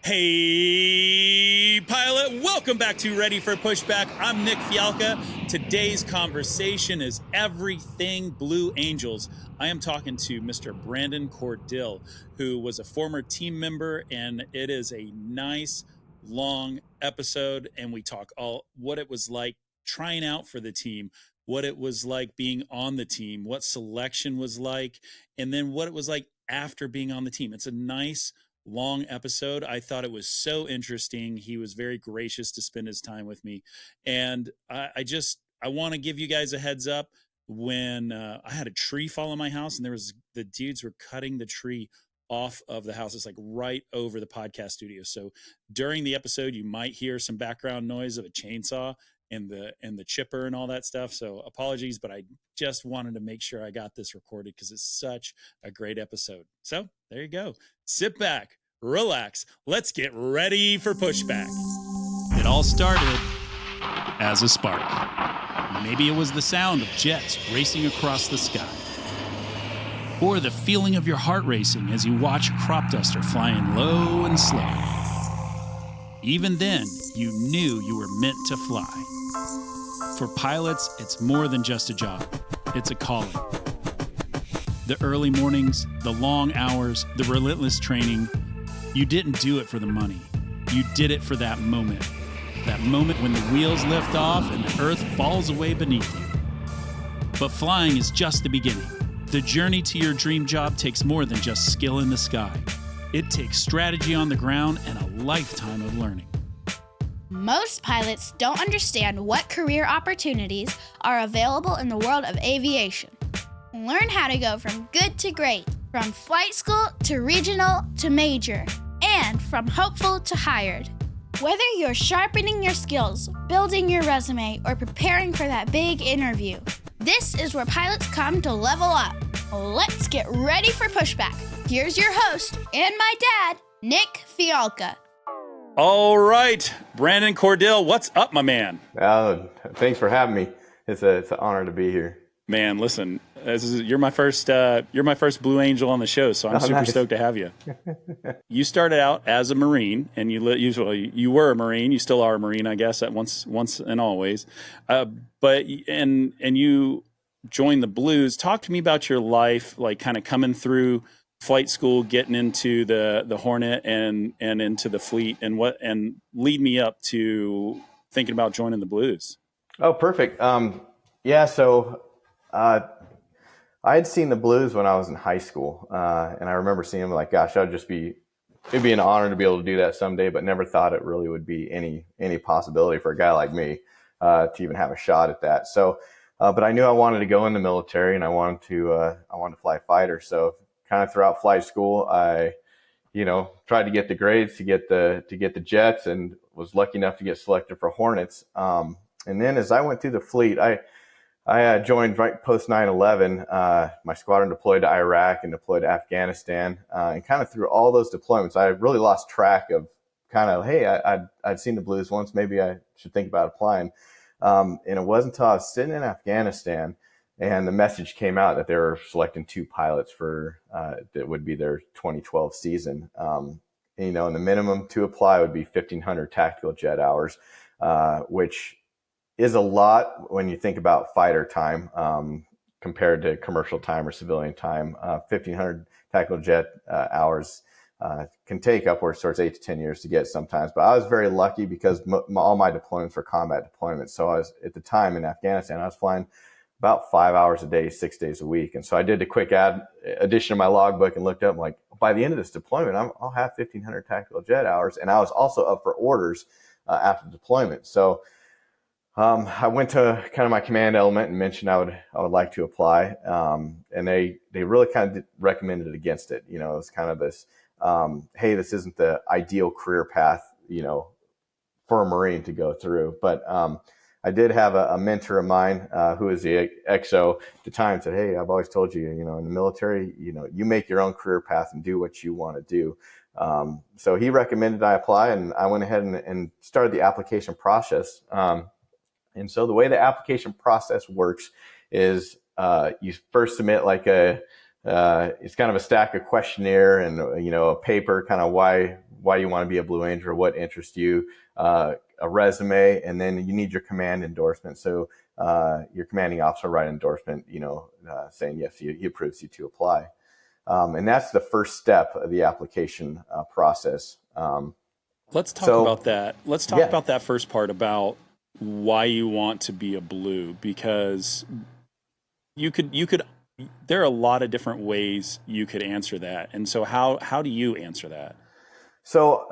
Hey, pilot, welcome back to Ready for Pushback. I'm Nick Fialka. Today's conversation is everything Blue Angels. I am talking to Mr. Brandon Cordill, who was a former team member, and it is a nice, long episode, and we talk all what it was like trying out for the team, what it was like being on the team, what selection was like, and then what it was like after being on the team. It's a nice, long episode. I thought it was so interesting. He was very gracious to spend his time with me. And I want to give you guys a heads up. When I had a tree fall on my house, and the dudes were cutting the tree off of the house. It's like right over the podcast studio. So during the episode, you might hear some background noise of a chainsaw and the chipper and all that stuff. So apologies, but I just wanted to make sure I got this recorded because it's such a great episode. So there you go. Sit back, relax. Let's get ready for Pushback. It all started as a spark. Maybe it was the sound of jets racing across the sky, or the feeling of your heart racing as you watch a crop duster flying low and slow. Even then, you knew you were meant to fly. For pilots, it's more than just a job. It's a calling. The early mornings, the long hours, the relentless training, you didn't do it for the money. You did it for that moment. That moment when the wheels lift off and the earth falls away beneath you. But flying is just the beginning. The journey to your dream job takes more than just skill in the sky. It takes strategy on the ground and a lifetime of learning. Most pilots don't understand what career opportunities are available in the world of aviation. Learn how to go from good to great, from flight school to regional to major, and from hopeful to hired. Whether you're sharpening your skills, building your resume, or preparing for that big interview, this is where pilots come to level up. Let's get ready for Pushback. Here's your host and my dad, Nick Fialka. All right, Brandon Cordill, what's up, my man? Thanks for having me. It's an honor to be here. Man, listen, you're my first Blue Angel on the show, so I'm super stoked to have you. You started out as a Marine, and you were a Marine. You still are a Marine, I guess, at once and always. But you joined the Blues. Talk to me about your life, like kind of coming through flight school, getting into the Hornet and into the fleet, and lead me up to thinking about joining the Blues. Oh, perfect. So I had seen the Blues when I was in high school, and I remember seeing them like, gosh, it'd be an honor to be able to do that someday, but never thought it really would be any possibility for a guy like me to even have a shot at that. So, but I knew I wanted to go in the military, and I wanted to fly fighter. So kind of throughout flight school, I, tried to get the grades to get the jets, and was lucky enough to get selected for Hornets. And then as I went through the fleet, I joined right post 9/11. My squadron deployed to Iraq and deployed to Afghanistan. And kind of through all those deployments, I really lost track of kind of, hey, I'd seen the Blues once. Maybe I should think about applying. And it wasn't until I was sitting in Afghanistan and the message came out that they were selecting 2 pilots for that would be their 2012 season. And the minimum to apply would be 1,500 tactical jet hours, which is a lot when you think about fighter time compared to commercial time or civilian time. 1,500 tactical jet hours can take upwards towards 8 to 10 years to get sometimes. But I was very lucky because all my deployments were combat deployments. So I was, at the time in Afghanistan, I was flying about 5 hours a day, 6 days a week. And so I did a quick addition to my logbook and looked up, like, by the end of this deployment, I'll have 1,500 tactical jet hours. And I was also up for orders after deployment. So I went to kind of my command element and mentioned I would like to apply. And they really kind of recommended against it. It was kind of this, hey, this isn't the ideal career path, for a Marine to go through. But I did have a mentor of mine who was the XO at the time, said, hey, I've always told you, in the military, you make your own career path and do what you want to do. So he recommended I apply, and I went ahead and started the application process. And so the way the application process works is you first submit like a it's kind of a stack of questionnaire and, a paper, kind of why you want to be a Blue Angel or what interests you, a resume, and then you need your command endorsement. So your commanding officer write an endorsement, saying yes, he approves you to apply. And that's the first step of the application process. Let's talk about that. Let's talk about that first part about why you want to be a Blue, because you could there are a lot of different ways you could answer that. And so how do you answer that? So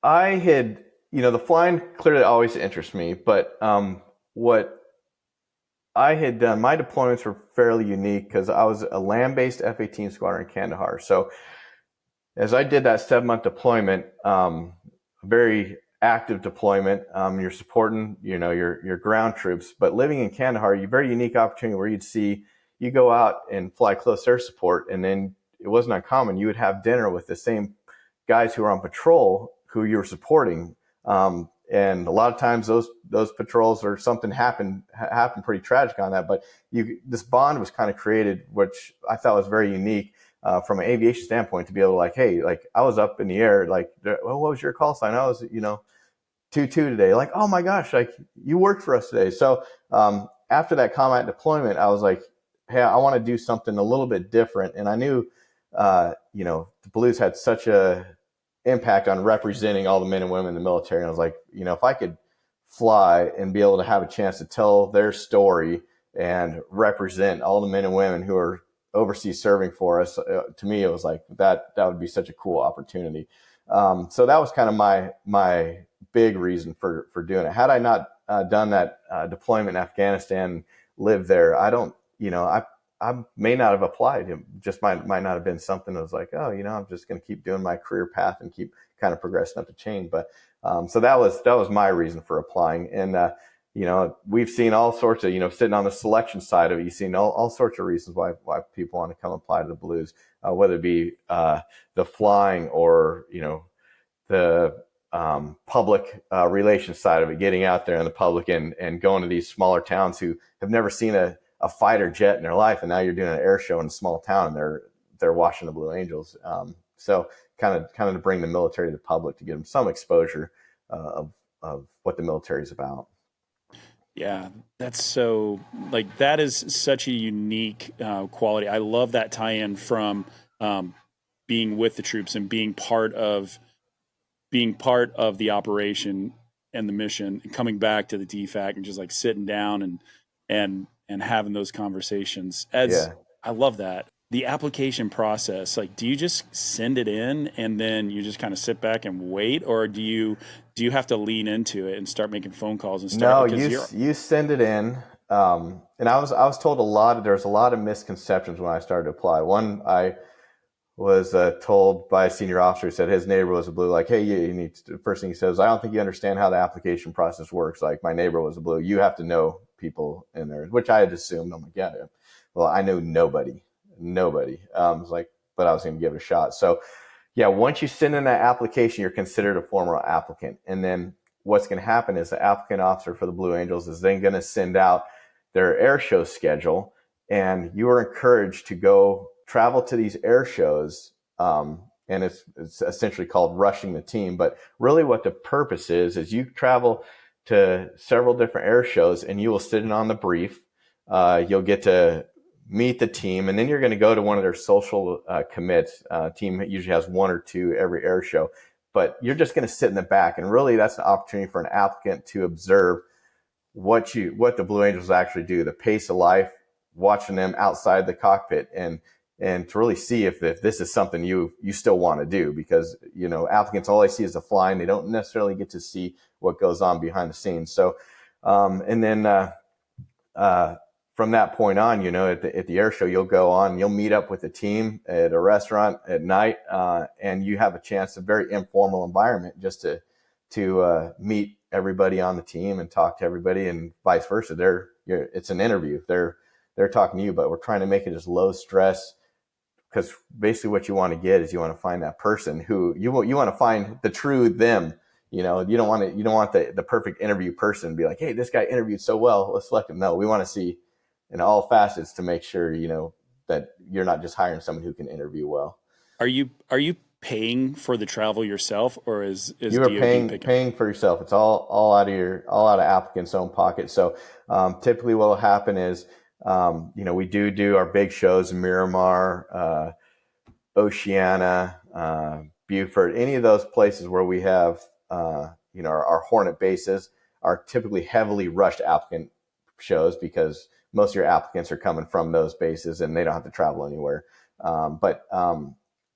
I had, the flying clearly always interests me, but what I had done, my deployments were fairly unique because I was a land-based F-18 squadron in Kandahar. So as I did that 7-month deployment, very active deployment, you're supporting, your ground troops, but living in Kandahar, you very unique opportunity where you go out and fly close air support, and then it wasn't uncommon. You would have dinner with the same guys who are on patrol who you were supporting. And a lot of times those patrols or something happened pretty tragic on that. But this bond was kind of created, which I thought was very unique from an aviation standpoint, to be able to hey, I was up in the air, well, what was your call sign? I was, 2-2 today. Oh my gosh, you worked for us today. So after that combat deployment, I was like, hey, I want to do something a little bit different. And I knew, the Blues had such a impact on representing all the men and women in the military. And I was like, if I could fly and be able to have a chance to tell their story and represent all the men and women who are overseas serving for us, to me, it was like that would be such a cool opportunity. So that was kind of my big reason for doing it. Had I not done that deployment in Afghanistan, lived there, I don't, I may not have applied. It just might not have been something that was like, oh, I'm just going to keep doing my career path and keep kind of progressing up the chain. But so that was my reason for applying. And we've seen all sorts of, sitting on the selection side of it, you've seen all sorts of reasons why people want to come apply to the Blues, whether it be the flying or the public relations side of it, getting out there in the public and going to these smaller towns who have never seen a fighter jet in their life, and now you're doing an air show in a small town and they're watching the Blue Angels. So kind of to bring the military to the public, to give them some exposure of what the military is about. Yeah, that's so that is such a unique quality. I love that tie-in from being with the troops and being part of the operation and the mission, and coming back to the DFAC and just sitting down and having those conversations. I love that. The application process, do you just send it in and then you just kind of sit back and wait, or do you have to lean into it and start making phone calls and stuff? No, you send it in. And I was told there's a lot of misconceptions when I started to apply. One, I was told by a senior officer who said his neighbor was a Blue, hey, you need to, the first thing he says, I don't think you understand how the application process works. My neighbor was a Blue. You have to know people in there, which I had assumed. I'm like, yeah, well, I know nobody. But I was going to give it a shot. So yeah, once you send in that application, you're considered a formal applicant. And then what's going to happen is the applicant officer for the Blue Angels is then going to send out their air show schedule, and you are encouraged to go travel to these air shows. And it's essentially called rushing the team. But really what the purpose is you travel to several different air shows, and you will sit in on the brief. You'll get to meet the team, and then you're going to go to one of their social commits. Team usually has 1 or 2 every air show, but you're just going to sit in the back. And really that's an opportunity for an applicant to observe what the Blue Angels actually do, the pace of life, watching them outside the cockpit, and to really see if this is something you still want to do, because applicants, all they see is the flying. They don't necessarily get to see what goes on behind the scenes. So and then from that point on, at the air show, you'll go on, you'll meet up with the team at a restaurant at night, and you have a chance, a very informal environment, just to meet everybody on the team and talk to everybody, and vice versa. It's an interview. They're talking to you, but we're trying to make it as low stress, because basically what you want to get is you want to find that person who you want to find the true them. You don't want the perfect interview person to be like, hey, this guy interviewed so well, let's select him. No, we want to see in all facets to make sure, that you're not just hiring someone who can interview well. Are you paying for the travel yourself, or is You are DoD paying for yourself? It's all out of applicants' own pocket. So typically, what will happen is, we do our big shows in Miramar, Oceana, Beaufort, any of those places where we have our Hornet bases are typically heavily rushed applicant shows because most of your applicants are coming from those bases and they don't have to travel anywhere. But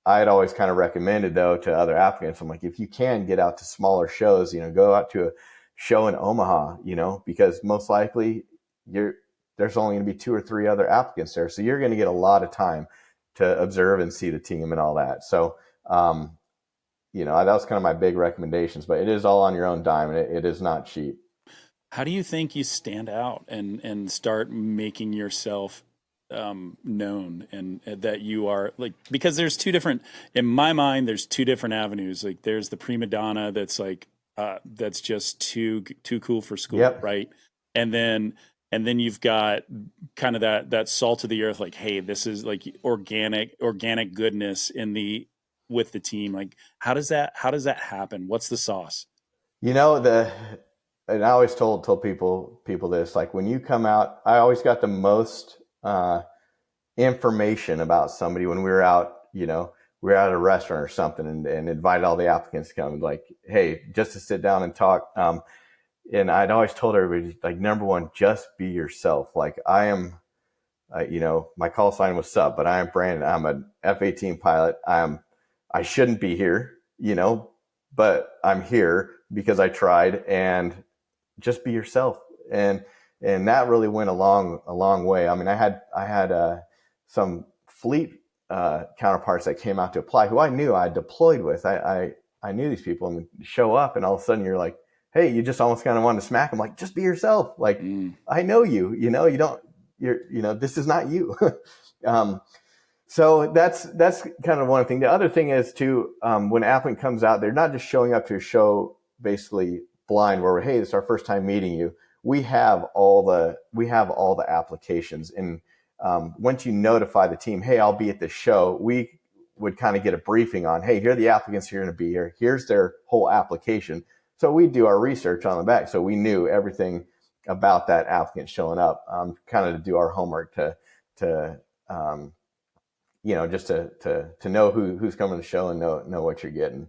I had always kind of recommended, though, to other applicants, I'm like, if you can get out to smaller shows, go out to a show in Omaha, because most likely there's only going to be 2 or 3 other applicants there. So you're going to get a lot of time to observe and see the team and all that. So, that was kind of my big recommendations, but it is all on your own dime, and it is not cheap. How do you think you stand out and start making yourself known, and that you are like, because there's in my mind, there's 2 different avenues. Like there's the prima donna that's like, that's just too cool for school. Yep. Right. And then you've got kind of that salt of the earth, like, hey, this is like organic goodness with the team. Like, how does that happen? What's the sauce? And I always told people this, like when you come out, I always got the most information about somebody when we were out, we were at a restaurant or something and invited all the applicants to come, like, hey, just to sit down and talk. And I'd always told everybody, like, number one, just be yourself. Like I am, my call sign was Sub, but I am Brandon. I'm an F-18 pilot. I shouldn't be here, but I'm here because I tried, and just be yourself. And that really went a long way. I mean, I had some fleet counterparts that came out to apply who I knew I deployed with. I knew these people, and show up, and all of a sudden you're like, hey, you just almost kind of wanted to smack them. Like, just be yourself. Like, I know you, this is not you. So that's kind of one thing. The other thing is too, when an applicant comes out, they're not just showing up to a show basically blind, where, hey, this is our first time meeting you. We have all the applications, and once you notify the team, hey, I'll be at this show, we would kind of get a briefing on, hey, here are the applicants who are going to be here. Here's their whole application. So we do our research on the back, so we knew everything about that applicant showing up, kind of to do our homework to just to know who's coming to the show and know what you're getting.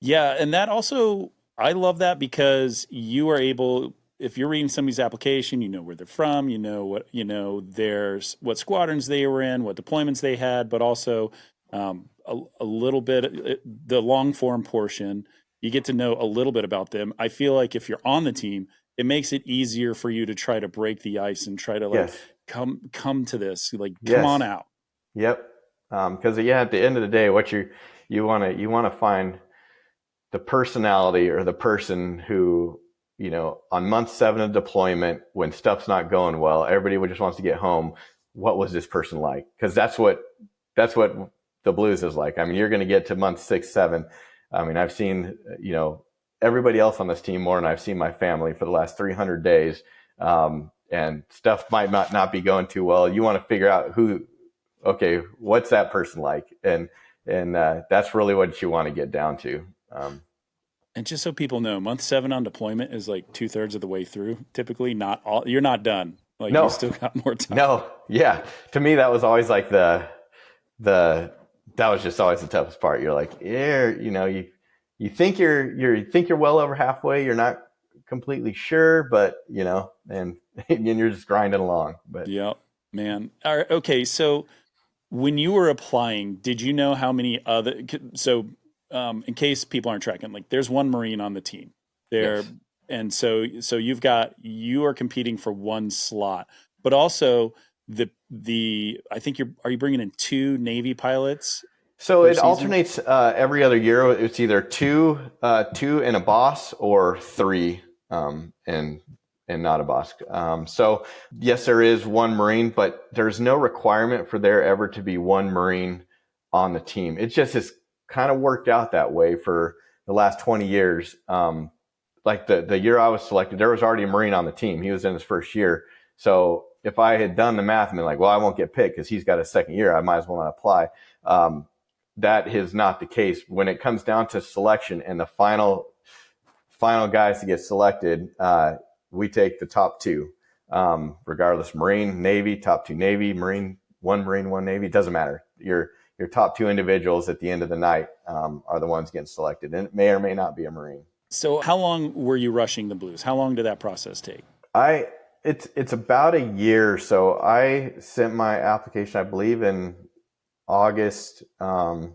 Yeah, and that also, I love that, because you are able, if you're reading somebody's application, you know where they're from, there's what squadrons they were in, what deployments they had, but also a little bit, the long form portion, you get to know a little bit about them. I feel like if you're on the team, it makes it easier for you to try to break the ice and try to yes. come to this, like, yes. come on out. Yep. Because at the end of the day, what you want to find the personality, or the person who, on month 7 of deployment, when stuff's not going well, everybody just wants to get home. What was this person like? Because that's what the Blues is like. I mean, you're going to get to month 6, 7. I mean, I've seen, everybody else on this team more than I've seen my family for the last 300 days. And stuff might not be going too well. You want to figure out okay, what's that person like? And that's really what you want to get down to. And just so people know, month 7 on deployment is like 2/3 of the way through. Typically, not all. You're not done. Like, no. You still got more time. No, yeah. To me, that was always like that was just always the toughest part. You're like, you think you're well over halfway. You're not completely sure, but and you're just grinding along. But yeah, man. All right. Okay, so when you were applying, did you know how many other? So, in case people aren't tracking, like, there's one Marine on the team there, yes. And so you are competing for one slot, but also I think are you bringing in 2 Navy pilots? So it alternates every other year. It's either 2 and a boss, or 3 and not a boss. So yes, there is one Marine, but there's no requirement for there ever to be one Marine on the team. It just has kind of worked out that way for the last 20 years. Like the year I was selected, there was already a Marine on the team. He was in his first year. So if I had done the math and been like, well, I won't get picked because he's got a second year, I might as well not apply. That is not the case. When it comes down to selection and the final guys to get selected, we take the top two, regardless, Marine, Navy, top two Navy, Marine, one Navy, doesn't matter. Your top two individuals at the end of the night are the ones getting selected, and it may or may not be a Marine. So how long were you rushing the Blues? How long did that process take? It's about a year. So I sent my application, I believe, in August I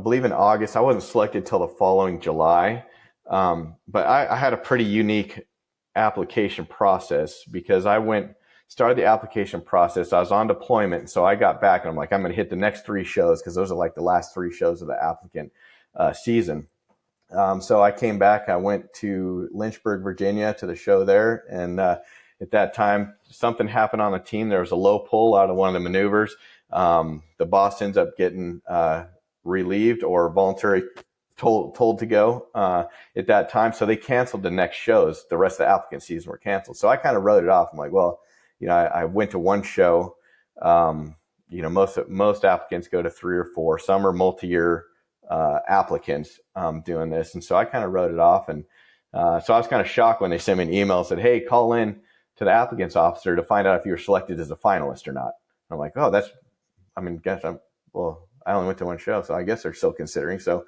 believe in August. I wasn't selected till the following July. But I had a pretty unique application process because started the application process. I was on deployment. So I got back and I'm like, I'm going to hit the next 3 shows because those are like the last 3 shows of the applicant season. So I came back, I went to Lynchburg, Virginia to the show there. And at that time, something happened on the team. There was a low pull out of one of the maneuvers. The boss ends up getting relieved or voluntary told to go at that time. So they canceled the next shows. The rest of the applicant season were canceled. So I kind of wrote it off. I'm like, well, I went to one show. Most applicants go to 3 or 4. Some are multi-year applicants doing this. And so I kind of wrote it off. And so I was kind of shocked when they sent me an email and said, hey, call in to the applicants officer to find out if you were selected as a finalist or not. I'm like, oh, I only went to one show, so I guess they're still considering. So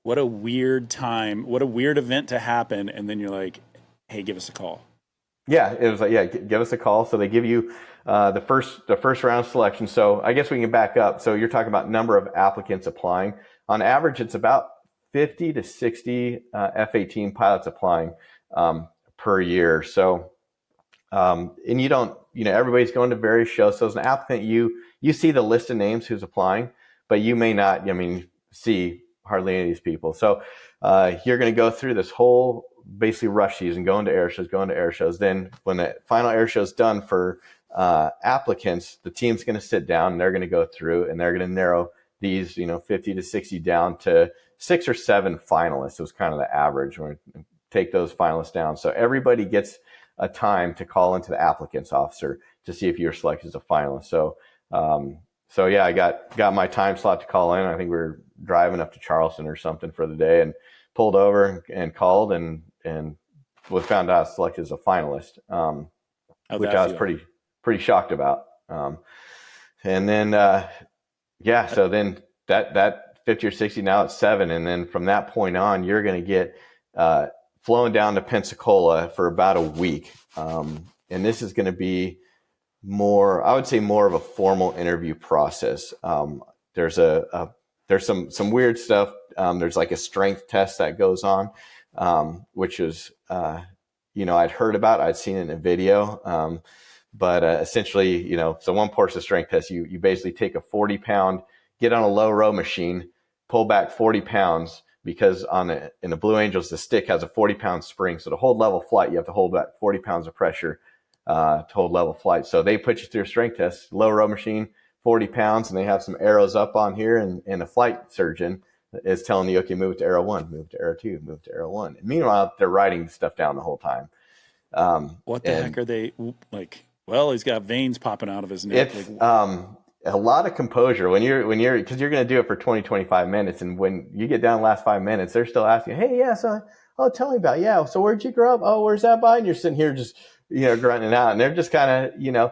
what a weird time, what a weird event to happen. And then you're like, hey, give us a call. Yeah, it was like, yeah, give us a call. So they give you the first round selection. So I guess we can back up. So you're talking about number of applicants applying. On average, it's about 50 to 60 F-18 pilots applying per year. So, and you don't, everybody's going to various shows. So as an applicant, you see the list of names who's applying, but you may not, see hardly any of these people. So you're going to go through this whole basically rush season, going to air shows. Then when the final air show is done for applicants, the team's going to sit down and they're going to go through and they're going to narrow these, 50 to 60 down to 6 or 7 finalists. It was kind of the average. We're going to take those finalists down. So everybody gets a time to call into the applicants officer to see if you're selected as a finalist. So I got my time slot to call in. I think we were driving up to Charleston or something for the day and pulled over and called and was found out selected as a finalist, which I was pretty shocked about. And then, so then that 50 or 60, now it's 7. And then from that point on, you're going to get flown down to Pensacola for about a week. And this is going to be I would say more of a formal interview process. There's some weird stuff. There's like a strength test that goes on, which is, I'd heard about, I'd seen it in a video. But essentially, so one portion of strength test, you basically take a 40-pound, get on a low row machine, pull back 40 pounds, because in the Blue Angels, the stick has a 40-pound spring. So to hold level flight, you have to hold back 40 pounds of pressure to hold level flight. So they put you through a strength test, low row machine, 40 pounds, and they have some arrows up on here, and the flight surgeon is telling you, okay, move it to arrow 1, move to arrow 2, move to arrow 1. And meanwhile, they're writing stuff down the whole time. What the heck are they like? Well, he's got veins popping out of his neck. It's a lot of composure when you're because you're going to do it for 20, 25 minutes. And when you get down the last 5 minutes, they're still asking, hey, yeah, so, tell me about it. Yeah. So where'd you grow up? Oh, where's that by? And you're sitting here just, grunting out, and they're just kind of,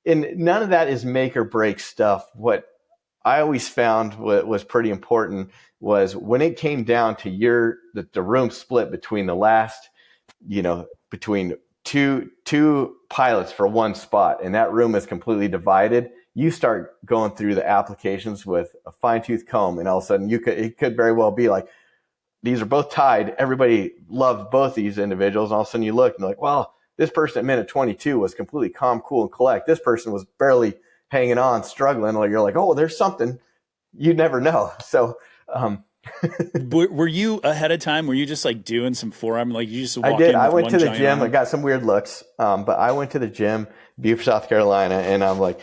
and none of that is make or break stuff. What I always found was pretty important was when it came down to the room split between the last, between two pilots for one spot, and that room is completely divided. You start going through the applications with a fine-tooth comb, and all of a sudden it could very well be like, these are both tied. Everybody loved both these individuals. And all of a sudden you look and you're like, well, this person at minute 22 was completely calm, cool, and collect. This person was barely hanging on, struggling. Like, you're like, oh, there's something. You never know. So, were you ahead of time? Were you just like doing some forearm? Like you just walked I did. in with I went to the gym. arm? I got some weird looks. But I went to the gym, Beaufort, South Carolina, and I'm like,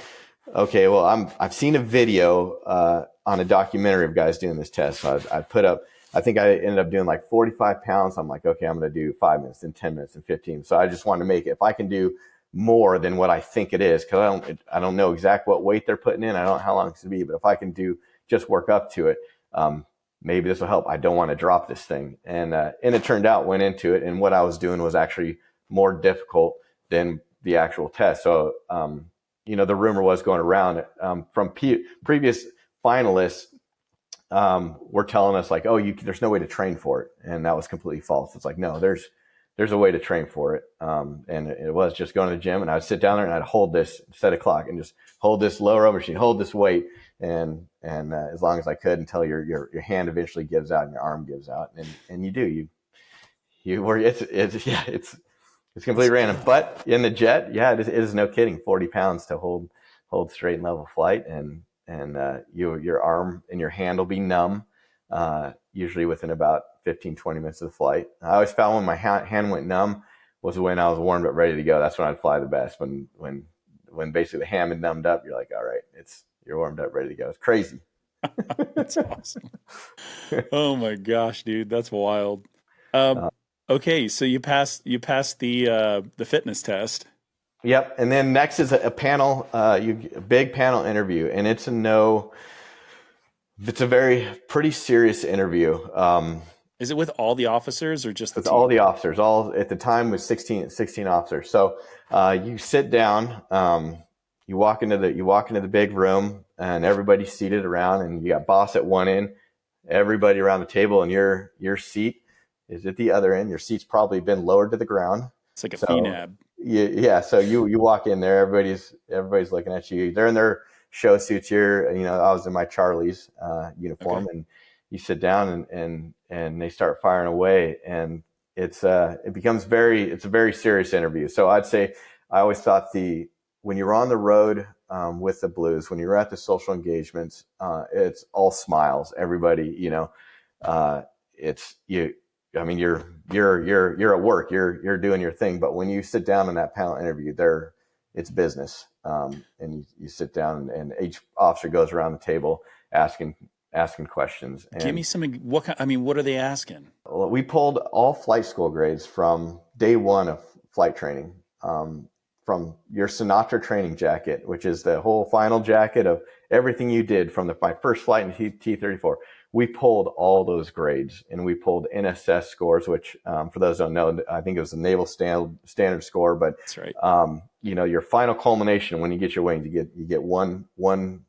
okay, well, I've seen a video on a documentary of guys doing this test. So I put up I think I ended up doing like 45 pounds. I'm like, okay, I'm going to do 5 minutes and 10 minutes and 15. So I just wanted to make it, if I can do more than what I think it is, because I don't know exactly what weight they're putting in. I don't know how long it's going to be, but if I can do just work up to it, maybe this will help. I don't want to drop this thing. And it turned out, went into it, and what I was doing was actually more difficult than the actual test. So, the rumor was going around from previous finalists were telling us like, oh, there's no way to train for it. And that was completely false. It's like, no, there's a way to train for it. And it was just going to the gym, and I'd sit down there and I'd hold this, set a clock, and just hold this low row machine, hold this weight. And as long as I could, until your hand eventually gives out and your arm gives out. And it's completely random. But in the jet, it is no kidding, 40 pounds to hold straight and level flight. And your arm and your hand will be numb, usually within about 15, 20 minutes of the flight. I always found when my hand went numb was when I was warmed up, ready to go. That's when I'd fly the best. When basically the hand had numbed up, you're like, all right, you're warmed up, ready to go. It's crazy. That's awesome. Oh my gosh, dude, that's wild. Okay, so you passed the fitness test. Yep, and then next is a panel, a big panel interview, and it's a very pretty serious interview. Is it with all the officers or just the team? All the officers? All at the time was 16 officers. So you sit down, you walk into the big room, and everybody's seated around, and you got boss at one end, everybody around the table, and your seat is at the other end. Your seat's probably been lowered to the ground. It's like a FNAB. Yeah. So you walk in there, everybody's looking at you. They're in their show suits here. I was in my Charlie's uniform, okay. And you sit down and they start firing away, and it's a very serious interview. So I'd say I always thought when you're on the road with the Blues, when you're at the social engagements, it's all smiles. Everybody, it's you. I mean, you're at work, you're doing your thing, but when you sit down in that panel interview, it's business. And you sit down, and each officer goes around the table asking questions. And give me some. What are they asking? We pulled all flight school grades from day one of flight training, from your Sinatra training jacket, which is the whole final jacket of everything you did from my first flight in T-34. We pulled all those grades, and we pulled NSS scores, which for those who don't know, I think it was the Naval Standard score. But that's right. Your final culmination when you get your wings, you get one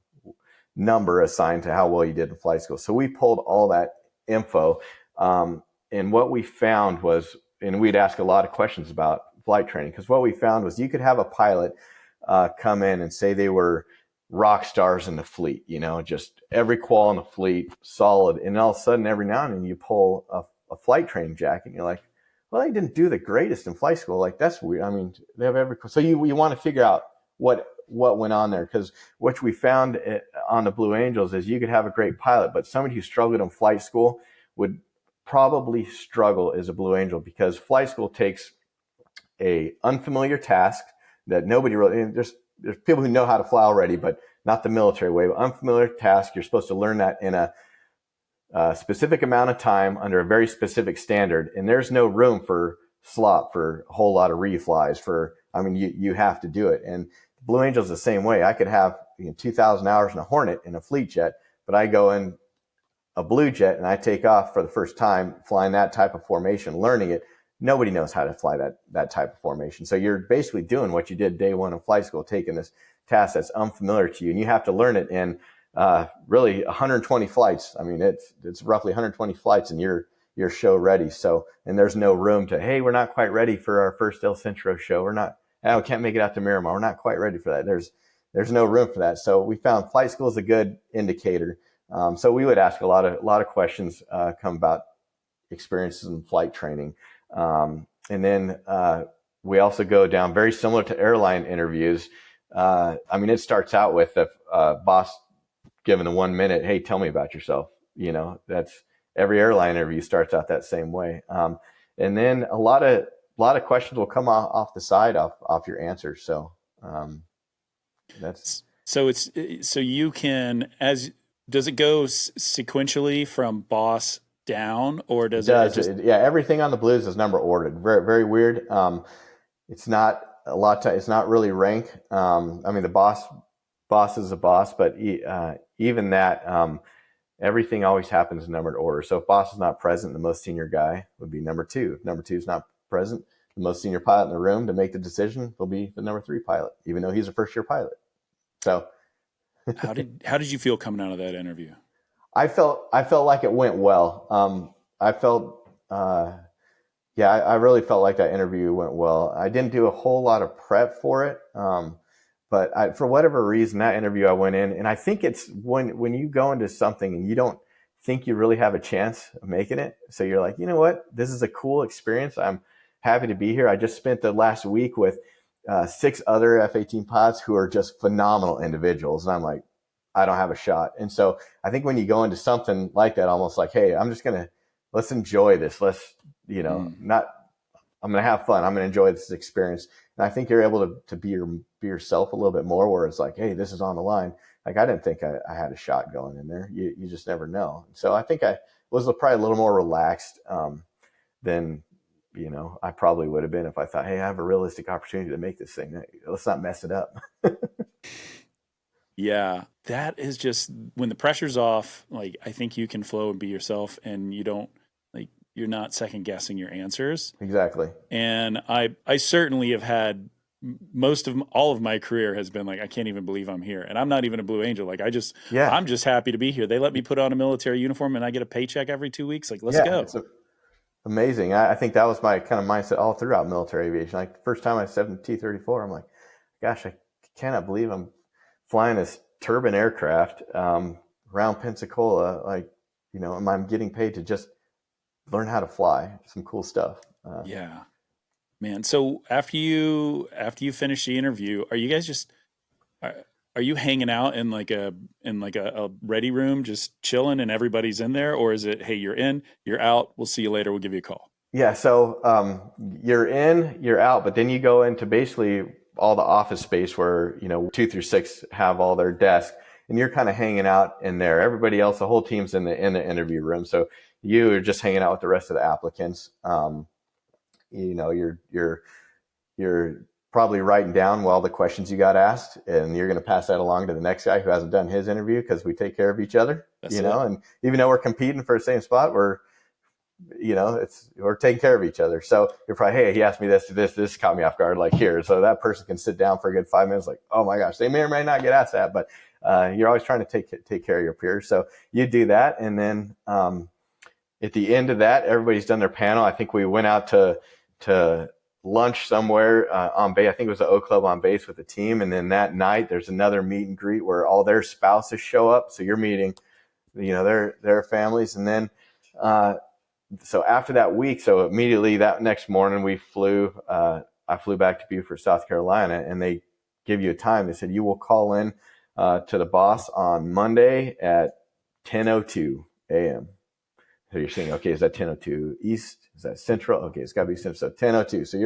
number assigned to how well you did in flight school. So we pulled all that info, and what we found was, and we'd ask a lot of questions about flight training, because what we found was you could have a pilot come in and say they were rock stars in the fleet, just every qual in the fleet solid, and all of a sudden every now and then you pull a flight training jacket and you're like, well, they didn't do the greatest in flight school. Like, that's weird. I mean, they have so you want to figure out what went on there, because what we found on the Blue Angels is you could have a great pilot, but somebody who struggled in flight school would probably struggle as a Blue Angel, because flight school takes a unfamiliar task that nobody really, there's people who know how to fly already, but not the military way. But unfamiliar task, you're supposed to learn that in a specific amount of time under a very specific standard. And there's no room for slop for a whole lot of reflies. You have to do it. And Blue Angel's the same way. I could have 2,000 hours in a Hornet in a fleet jet, but I go in a Blue Jet and I take off for the first time flying that type of formation, learning it. Nobody knows how to fly that type of formation. So you're basically doing what you did day one of flight school, taking this task that's unfamiliar to you, and you have to learn it in really 120 flights. I mean, it's roughly 120 flights, and you're show ready. So, and there's no room to, hey, we're not quite ready for our first El Centro show. We can't make it out to Miramar. We're not quite ready for that. There's no room for that. So we found flight school is a good indicator. So we would ask a lot of questions come about experiences in flight training. And then we also go down very similar to airline interviews. It starts out with the boss giving the 1 minute, hey, tell me about yourself. That's every airline interview starts out that same way. And then a lot of questions will come off the side off your answers. So that's so you can, does it go sequentially from boss down, or It does it does. just? Yeah, everything on the Blues is number ordered. Very, very weird. It's not a lot of time. It's not really rank. I mean, the boss is a boss, but even that, everything always happens in numbered order. So if boss is not present, the most senior guy would be number two. If number two is not present, the most senior pilot in the room to make the decision will be the number three pilot, even though he's a first year pilot. So How did you feel coming out of that interview? I felt like it went well. I felt, yeah, I really felt like that interview went well. I didn't do a whole lot of prep for it, but for whatever reason, that interview I went in, and I think it's when you go into something and you don't think you really have a chance of making it, so you're like, you know what, this is a cool experience. I'm happy to be here. I just spent the last week with 6 other F-18 pilots who are just phenomenal individuals, and I'm like, I don't have a shot. And so I think when you go into something like that, almost like, hey, let's enjoy this. Let's, not, I'm going to have fun. I'm going to enjoy this experience. And I think you're able to be yourself a little bit more, where it's like, hey, this is on the line. Like, I didn't think I had a shot going in there. You just never know. So I think I was probably a little more relaxed than, I probably would have been if I thought, hey, I have a realistic opportunity to make this thing. Let's not mess it up. Yeah, that is just when the pressure's off, like I think you can flow and be yourself, and you're not second guessing your answers. Exactly. And I certainly have had all of my career has been like, I can't even believe I'm here. And I'm not even a Blue Angel. Like I'm just happy to be here. They let me put on a military uniform and I get a paycheck every 2 weeks. Like, let's go. It's amazing. I think that was my kind of mindset all throughout military aviation. Like the first time I stepped in T-34, I'm like, gosh, I cannot believe I'm flying this turbine aircraft around Pensacola, and I'm getting paid to just learn how to fly. Some cool stuff. Yeah, man. So after you finish the interview, are you guys are you hanging out in like a ready room, just chilling, and everybody's in there, or is it, hey, you're in, you're out, we'll see you later, we'll give you a call? Yeah. So you're in, you're out, but then you go into basically all the office space where 2 through 6 have all their desks, and you're kind of hanging out in there. Everybody else, the whole team's in the interview room, so you are just hanging out with the rest of the applicants. You're probably writing down all the questions you got asked, and you're going to pass that along to the next guy who hasn't done his interview, because we take care of each other. And even though we're competing for the same spot, we're taking care of each other. So you're probably, hey, he asked me this caught me off guard, like here. So that person can sit down for a good 5 minutes, like, oh my gosh, they may or may not get asked that, but you're always trying to take care of your peers. So you do that. And then at the end of that, everybody's done their panel. I think we went out to lunch somewhere on base. I think it was the O Club on base with the team. And then that night there's another meet and greet where all their spouses show up. So you're meeting, their families. And then, so after that week, so immediately that next morning I flew back to Beaufort, South Carolina, and they give you a time. They said, you will call in to the boss on Monday at 10:02 a.m. So you're saying, okay, is that 10:02 East? Is that Central? Okay, it's got to be Central. So 10:02. So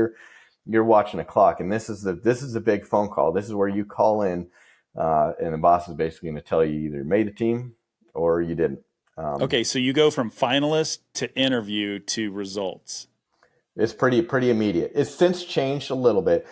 you're watching a clock, and this is the big phone call. This is where you call in, and the boss is basically going to tell you either made the team or you didn't. Okay, so you go from finalist to interview to results. It's pretty immediate. It's since changed a little bit.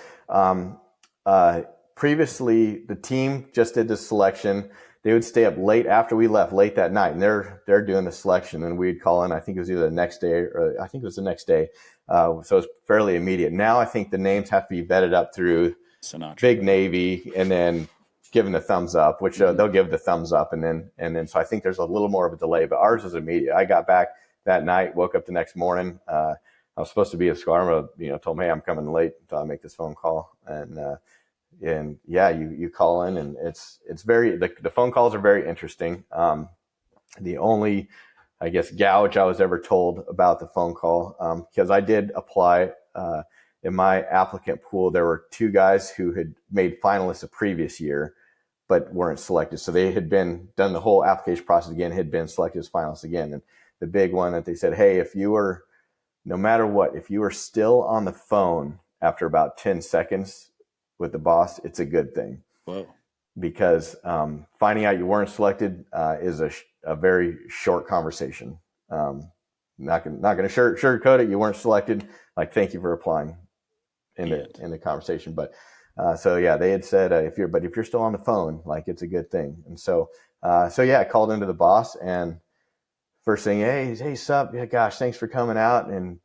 Previously, the team just did the selection. They would stay up late after we left, late that night, and they're doing the selection, and we'd call in. I think it was either the next day, or I think it was the next day. So it's fairly immediate. Now I think the names have to be vetted up through Sinatra. Big Navy, and then given the thumbs up, which they'll give the thumbs up, and then so I think there's a little more of a delay, but ours was immediate. I got back that night, woke up the next morning. I was supposed to be at Squadron, told me, hey, I'm coming late until I make this phone call, and yeah, you call in, and it's very, the phone calls are very interesting. The only, I guess, gouge I was ever told about the phone call, because I did apply in my applicant pool, there were 2 guys who had made finalists the previous year, but weren't selected. So they had done the whole application process again, had been selected as finalists again. And the big one that they said, hey, no matter what, if you were still on the phone after about 10 seconds with the boss, it's a good thing. Whoa. Because finding out you weren't selected is a very short conversation. not going to sugarcoat it. You weren't selected. Like, thank you for applying in the conversation. But so yeah, they had said if you're still on the phone, like, it's a good thing. And so yeah, I called into the boss, and first thing, hey, sup? Yeah, gosh, thanks for coming out. And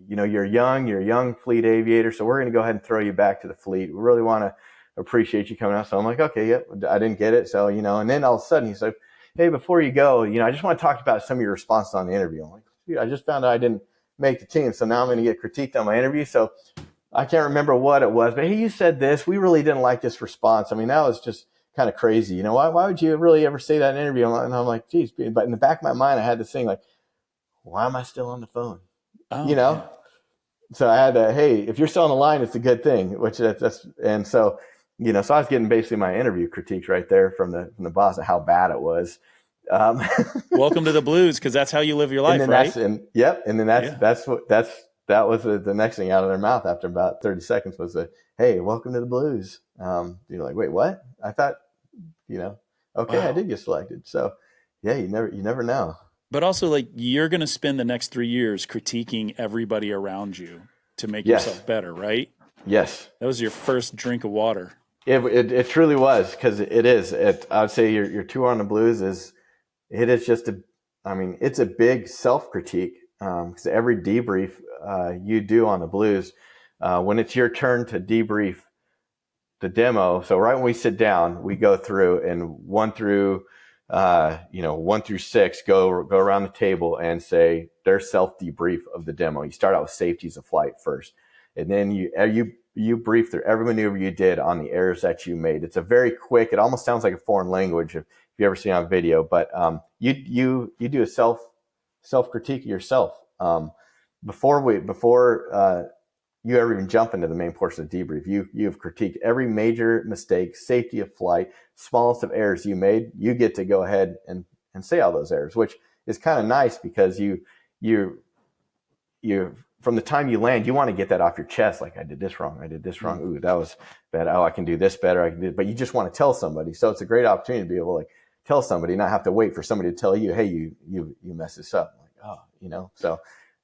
you're a young fleet aviator, so we're going to go ahead and throw you back to the fleet. We really want to appreciate you coming out. So I'm like, okay, yep. I didn't get it. So, and then all of a sudden he's like, hey, before you go, I just want to talk about some of your responses on the interview. I'm like, dude, I just found out I didn't make the team. So now I'm going to get critiqued on my interview. So I can't remember what it was, but hey, you said this. We really didn't like this response. I mean, that was just kind of crazy. Why would you really ever say that in an interview? And I'm like, geez, but in the back of my mind, I had this thing like, why am I still on the phone? Oh, yeah. So I had to, hey, if you're still on the line, it's a good thing, which that's, and so, so I was getting basically my interview critiques right there from the boss of how bad it was. Welcome to the blues, because that's how you live your life, right? That was the next thing out of their mouth after about 30 seconds was hey, welcome to the blues. You're like, wait, what? I thought, okay, wow. I did get selected. So yeah, you never know. But also, like, you're going to spend the next 3 years critiquing everybody around you to make yourself better, right? Yes. That was your first drink of water. It truly was, because it is. I would say your tour on the blues is just it's a big self-critique, because every debrief you do on the blues, when it's your turn to debrief the demo. So right when we sit down, we go through, and 1 through 6 go around the table and say their self debrief of the demo. You start out with safeties of flight first, and then you brief through every maneuver you did on the errors that you made. It's a very quick. It almost sounds like a foreign language if you ever see it on video, but you do a self critique of yourself before you ever even jump into the main portion of the debrief. You've critiqued every major mistake, safety of flight, smallest of errors you made. You get to go ahead and say all those errors, which is kind of nice, because you from the time you land, you want to get that off your chest. Like, I did this wrong. Ooh, that was bad. Oh, I can do this better. But you just want to tell somebody. So it's a great opportunity to be able to, like, tell somebody, not have to wait for somebody to tell you, hey, you messed this up. Like, so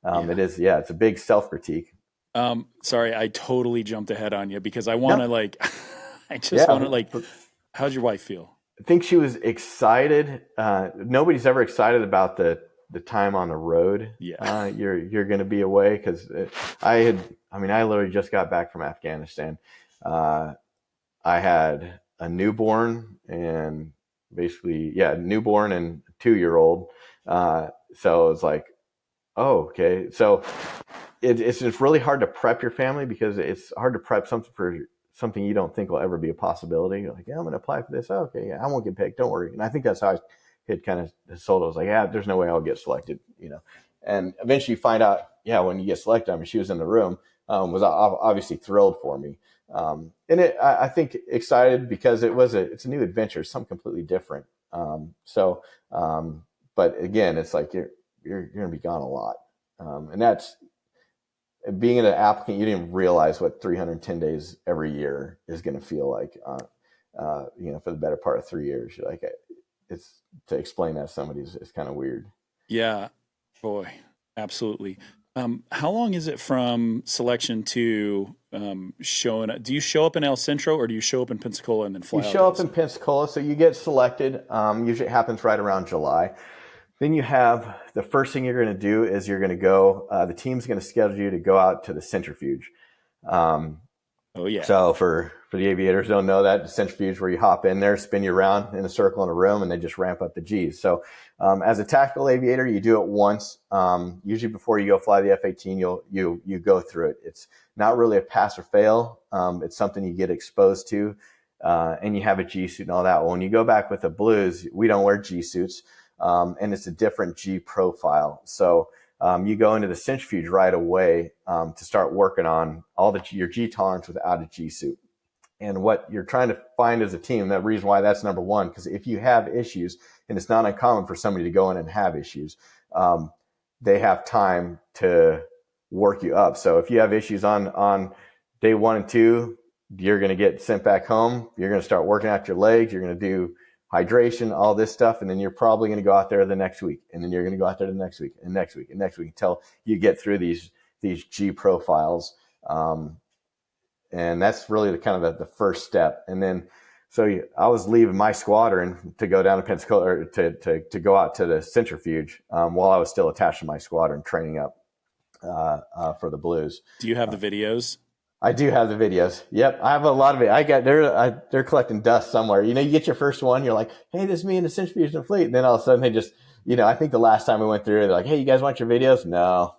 it is. Yeah, it's a big self-critique. Sorry, I totally jumped ahead on you, because I want to how'd your wife feel? I think she was excited. Nobody's ever excited about the time on the road. Yeah. You're going to be away, because I literally just got back from Afghanistan. I had a newborn and newborn and 2-year-old. So it's like, oh, okay. So it's just really hard to prep your family, because it's hard to prep something for something you don't think will ever be a possibility. You're like, yeah, I'm going to apply for this. Oh, okay, yeah, I won't get picked. Don't worry. And I think that's how I had kind of sold it. I was like, yeah, there's no way I'll get selected, And eventually you find out, yeah, when you get selected, she was in the room, was obviously thrilled for me. I think excited, because it's a new adventure, something completely different. But again, it's like you're going to be gone a lot. And that's, being an applicant, you didn't realize what 310 days every year is going to feel like, for the better part of 3 years. You're like, it's, to explain that to somebody is kind of weird. Yeah, boy, absolutely. How long is it from selection to showing up? Do you show up in El Centro, or do you show up in Pensacola and then fly out? You show up in Pensacola, so you get selected. Usually it happens right around July. Then you have, the first thing you're going to do is you're going to go, the team's going to schedule you to go out to the centrifuge. Oh yeah. So for the aviators who don't know that, the centrifuge, where you hop in there, spin you around in a circle in a room, and they just ramp up the G's. So as a tactical aviator, you do it once. Usually before you go fly the F-18, you go through it. It's not really a pass or fail. It's something you get exposed to, and you have a G suit and all that. Well, when you go back with the blues, we don't wear G suits. And it's a different G profile. So you go into the centrifuge right away to start working on your G tolerance without a G suit. And what you're trying to find as a team, that reason why that's number one, because if you have issues, and it's not uncommon for somebody to go in and have issues, they have time to work you up. So if you have issues on day 1 and 2, you're going to get sent back home. You're going to start working out your legs. You're going to do hydration, all this stuff. And then you're probably going to go out there the next week. And then you're going to go out there the next week and next week and next week until you get through these G profiles. And that's really the first step. And then, so I was leaving my squadron to go down to Pensacola, or to go out to the centrifuge while I was still attached to my squadron, training up for the Blues. Do you have the videos? I do have the videos. Yep, I have a lot of it. They're collecting dust somewhere. You get your first one, you're like, hey, this is me in the centrifuge and fleet. And then all of a sudden they just, I think the last time we went through, they're like, hey, you guys want your videos? No.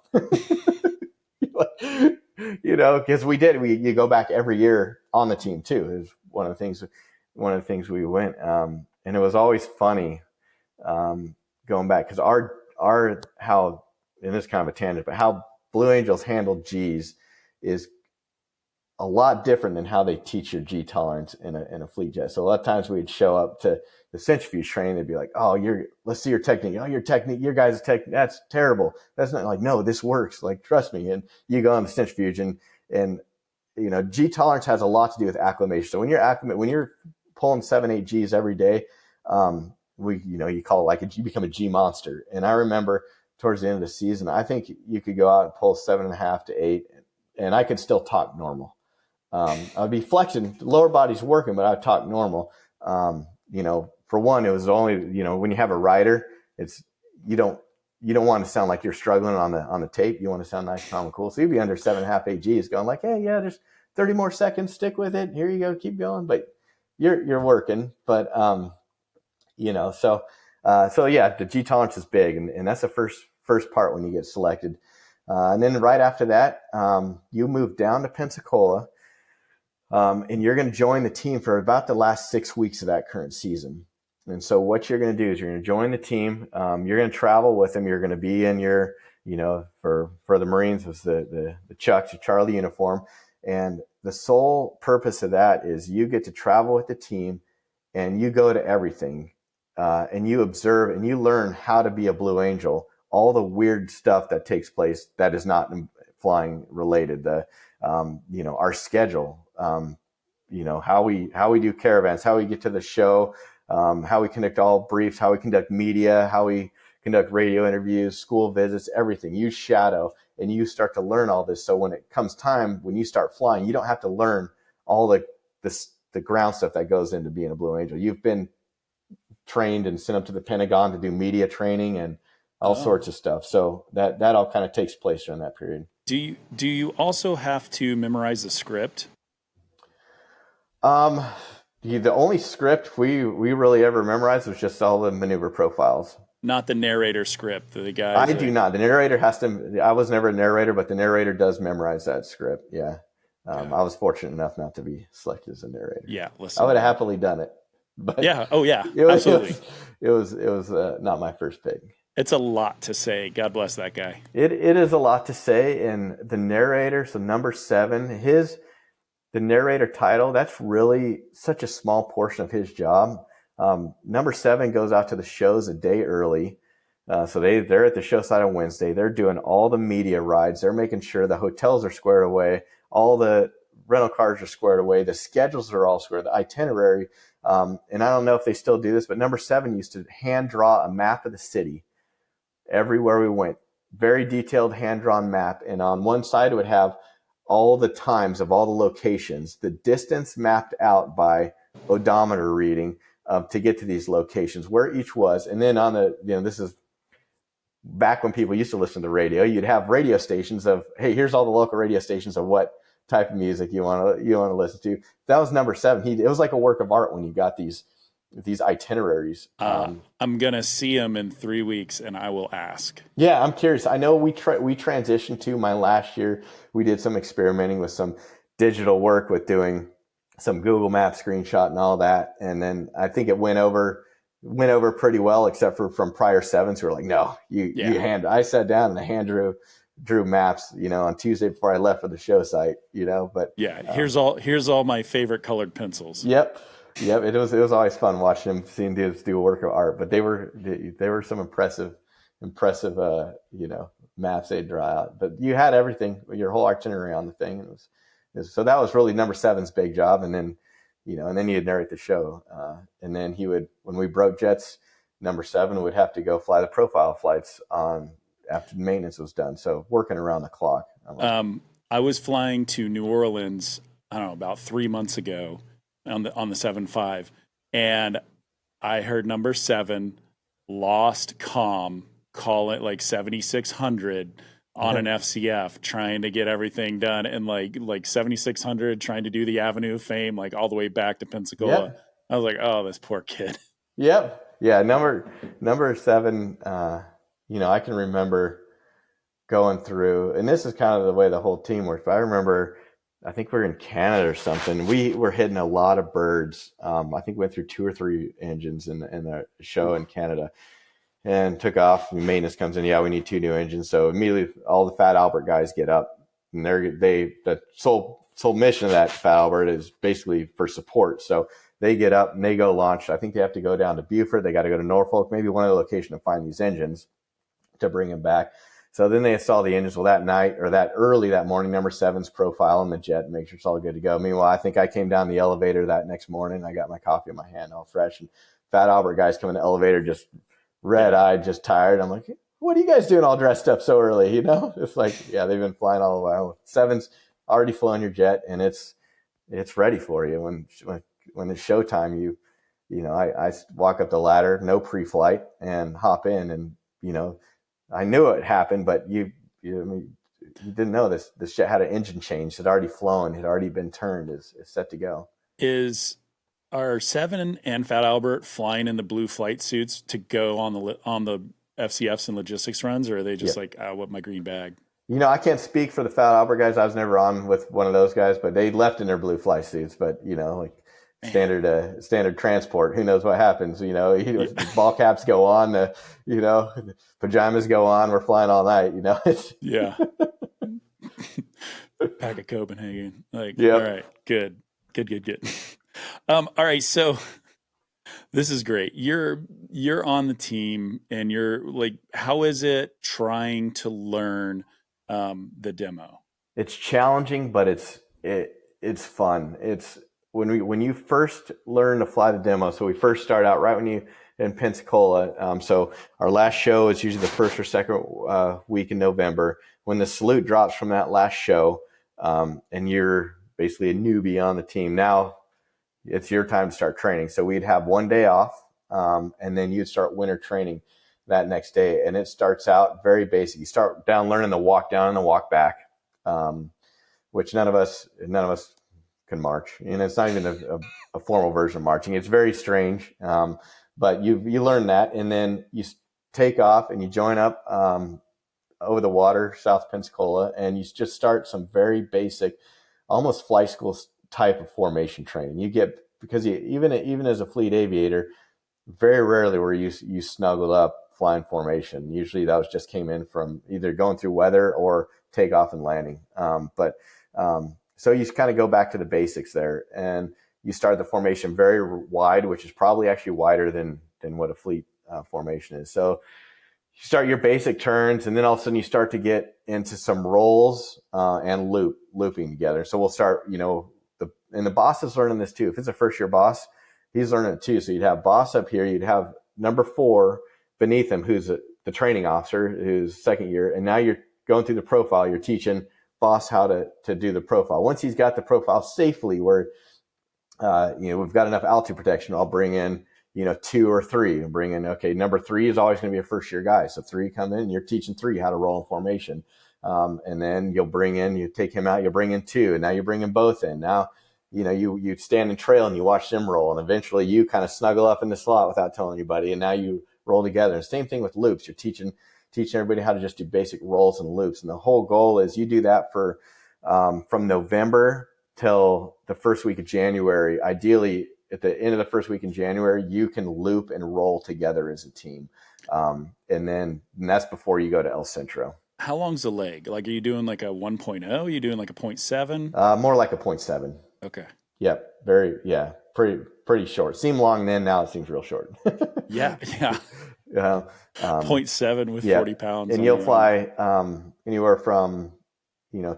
Because you go back every year on the team too. It was one of the things we went, and it was always funny going back, because our how, and this is kind of a tangent, but how Blue Angels handle G's is a lot different than how they teach your G tolerance in a fleet jet. So a lot of times we'd show up to the centrifuge training, they'd be like, oh, let's see your technique. Oh, your guys' technique, that's terrible. That's not like, no, this works. Like, trust me. And you go on the centrifuge and G tolerance has a lot to do with acclimation. So when you're pulling 7-8 G's every day, you call it you become a G monster. And I remember towards the end of the season, I think you could go out and pull 7.5 to 8, and I could still talk normal. I'd be flexing, the lower body's working, but I'd talk normal. For one, it was only, when you have a rider, you don't want to sound like you're struggling on the tape. You want to sound nice, calm, and cool. So you'd be under 7.5 AGs going like, hey, yeah, there's 30 more seconds. Stick with it. Here you go. Keep going. But you're working. But, so yeah, the G tolerance is big. And that's the first part when you get selected. And then right after that, you move down to Pensacola, and you're going to join the team for about the last 6 weeks of that current season. And so what you're going to do is you're going to join the team. You're going to travel with them. You're going to be in your, for the Marines was the Chucks, your Charlie uniform. And the sole purpose of that is you get to travel with the team, and you go to everything, and you observe and you learn how to be a Blue Angel, all the weird stuff that takes place that is not flying related, our schedule, how we do caravans, how we get to the show, how we conduct all briefs, how we conduct media, how we conduct radio interviews, school visits, everything. You shadow and you start to learn all this. So when it comes time, when you start flying, you don't have to learn all the ground stuff that goes into being a Blue Angel. You've been trained and sent up to the Pentagon to do media training and all sorts of stuff. So that all kind of takes place during that period. Do you also have to memorize the script? The only script we really ever memorized was just all the maneuver profiles. Not the narrator script. The guy. I do not. The narrator has to. I was never a narrator, but the narrator does memorize that script. Yeah. I was fortunate enough not to be selected as a narrator. Yeah. Listen, I would have happily done it. But yeah. Oh yeah. Absolutely. It was not my first pick. It's a lot to say. God bless that guy. It is a lot to say. And the narrator, so number 7, the narrator title, that's really such a small portion of his job. Number 7 goes out to the shows a day early. So they're at the show site on Wednesday. They're doing all the media rides. They're making sure the hotels are squared away. All the rental cars are squared away. The schedules are all squared, the itinerary. And I don't know if they still do this, but number 7 used to hand draw a map of the city everywhere we went. Very detailed hand-drawn map. And on one side, it would have all the times of all the locations, the distance mapped out by odometer reading to get to these locations, where each was. And then on this is back when people used to listen to the radio, you'd have radio stations of, hey, here's all the local radio stations of what type of music you want to listen to. That was number 7. It was like a work of art when you got these itineraries. I'm going to see him in 3 weeks and I will ask. Yeah, I'm curious. I know we transitioned to my last year. We did some experimenting with some digital work with doing some Google Maps screenshot and all that. And then I think it went over pretty well, except for from prior 7s who were like, no, I sat down and I hand drew maps, on Tuesday before I left for the show site, but here's all my favorite colored pencils. Yep. It was always fun watching them, seeing dudes do a work of art, but they were some impressive, maps they'd draw out, but you had everything, your whole itinerary on the thing. And so that was really number 7's big job. And then and then he'd narrate the show. And then when we broke jets, number 7 would have to go fly the profile flights after the maintenance was done. So working around the clock. I was flying to New Orleans, I don't know, about 3 months ago on the 7.5, and I heard number 7 lost comm, call it like 7600 on an FCF, trying to get everything done, and like 7600 trying to do the Avenue of Fame, like all the way back to Pensacola. Yep. I was like, oh, this poor kid. Yep. Yeah. Number 7, I can remember going through, and this is kind of the way the whole team works, but I remember, I think we were in Canada or something. We were hitting a lot of birds. I think we went through 2 or 3 engines in the show in Canada, and took off. Maintenance comes in. Yeah, we need 2 new engines. So immediately all the Fat Albert guys get up, and the sole mission of that Fat Albert is basically for support. So they get up and they go launch. I think they have to go down to Beaufort. They got to go to Norfolk, maybe one other location to find these engines to bring them back. So then they install the engines. Well, that night or that early that morning, number 7's profile in the jet and make sure it's all good to go. Meanwhile, I think I came down the elevator that next morning. I got my coffee in my hand, all fresh, and Fat Albert guys come in the elevator just red-eyed, just tired. I'm like, what are you guys doing all dressed up so early? It's like, yeah, they've been flying all the while. 7's already flown your jet, and it's ready for you. When it's showtime, I walk up the ladder, no pre-flight, and hop in, and I knew it happened, but you didn't know this jet had an engine change, had already flown, had already been turned, is set to go. Are 7 and Fat Albert flying in the blue flight suits to go on the FCFs and logistics runs, or are they just what my green bag? I can't speak for the Fat Albert guys. I was never on with one of those guys, but they left in their blue flight suits. But standard transport, who knows what happens? Ball caps go on, pajamas go on. We're flying all night. Yeah. Pack of Copenhagen. All right, good. All right, so this is great. You're on the team, and you're like, how is it trying to learn the demo? It's challenging, but it's fun. It's when you first learn to fly the demo. So we first start out right when you in Pensacola. So our last show is usually the first or second week in November. When the salute drops from that last show, and you're basically a newbie on the team now. It's your time to start training. So we'd have 1 day off, and then you'd start winter training that next day. And it starts out very basic. You start down learning the walk down and the walk back, which none of us can march. It's not even a formal version of marching. It's very strange, but you learn that, and then you take off and you join up over the water, South Pensacola, and you just start some very basic, almost flight school type of formation training. You get, because even as a fleet aviator, very rarely were you snuggled up flying formation. Usually that just came in from either going through weather or takeoff and landing. So you kind of go back to the basics there, and you start the formation very wide, which is probably actually wider than what a fleet formation is. So you start your basic turns, and then all of a sudden you start to get into some rolls and looping together. So we'll start, and the boss is learning this too. If it's a first year boss, he's learning it too. So you'd have boss up here, you'd have number 4 beneath him, who's the training officer, who's second year. And now you're going through the profile. You're teaching boss how to do the profile. Once he's got the profile safely where, we've got enough altitude protection, I'll bring in, 2 or 3 and bring in, okay, number 3 is always going to be a first year guy. So 3 come in and you're teaching 3 how to roll in formation. And then you take him out, you'll bring in 2, and now you bring them both in. Now, you stand and trail and you watch them roll, and eventually you kind of snuggle up in the slot without telling anybody, and now you roll together. And same thing with loops. You're teaching everybody how to just do basic rolls and loops. And the whole goal is you do that for from November till the first week of January. Ideally, at the end of the first week in January, you can loop and roll together as a team. And that's before you go to El Centro. How long's the leg? Like, are you doing like a 1.0? Are you doing like a 0.7? More like a 0.7. Okay. Yep. Pretty short. Seemed long then. Now it seems real short. Yeah. 0.7 with 40 pounds. And you'll fly anywhere from,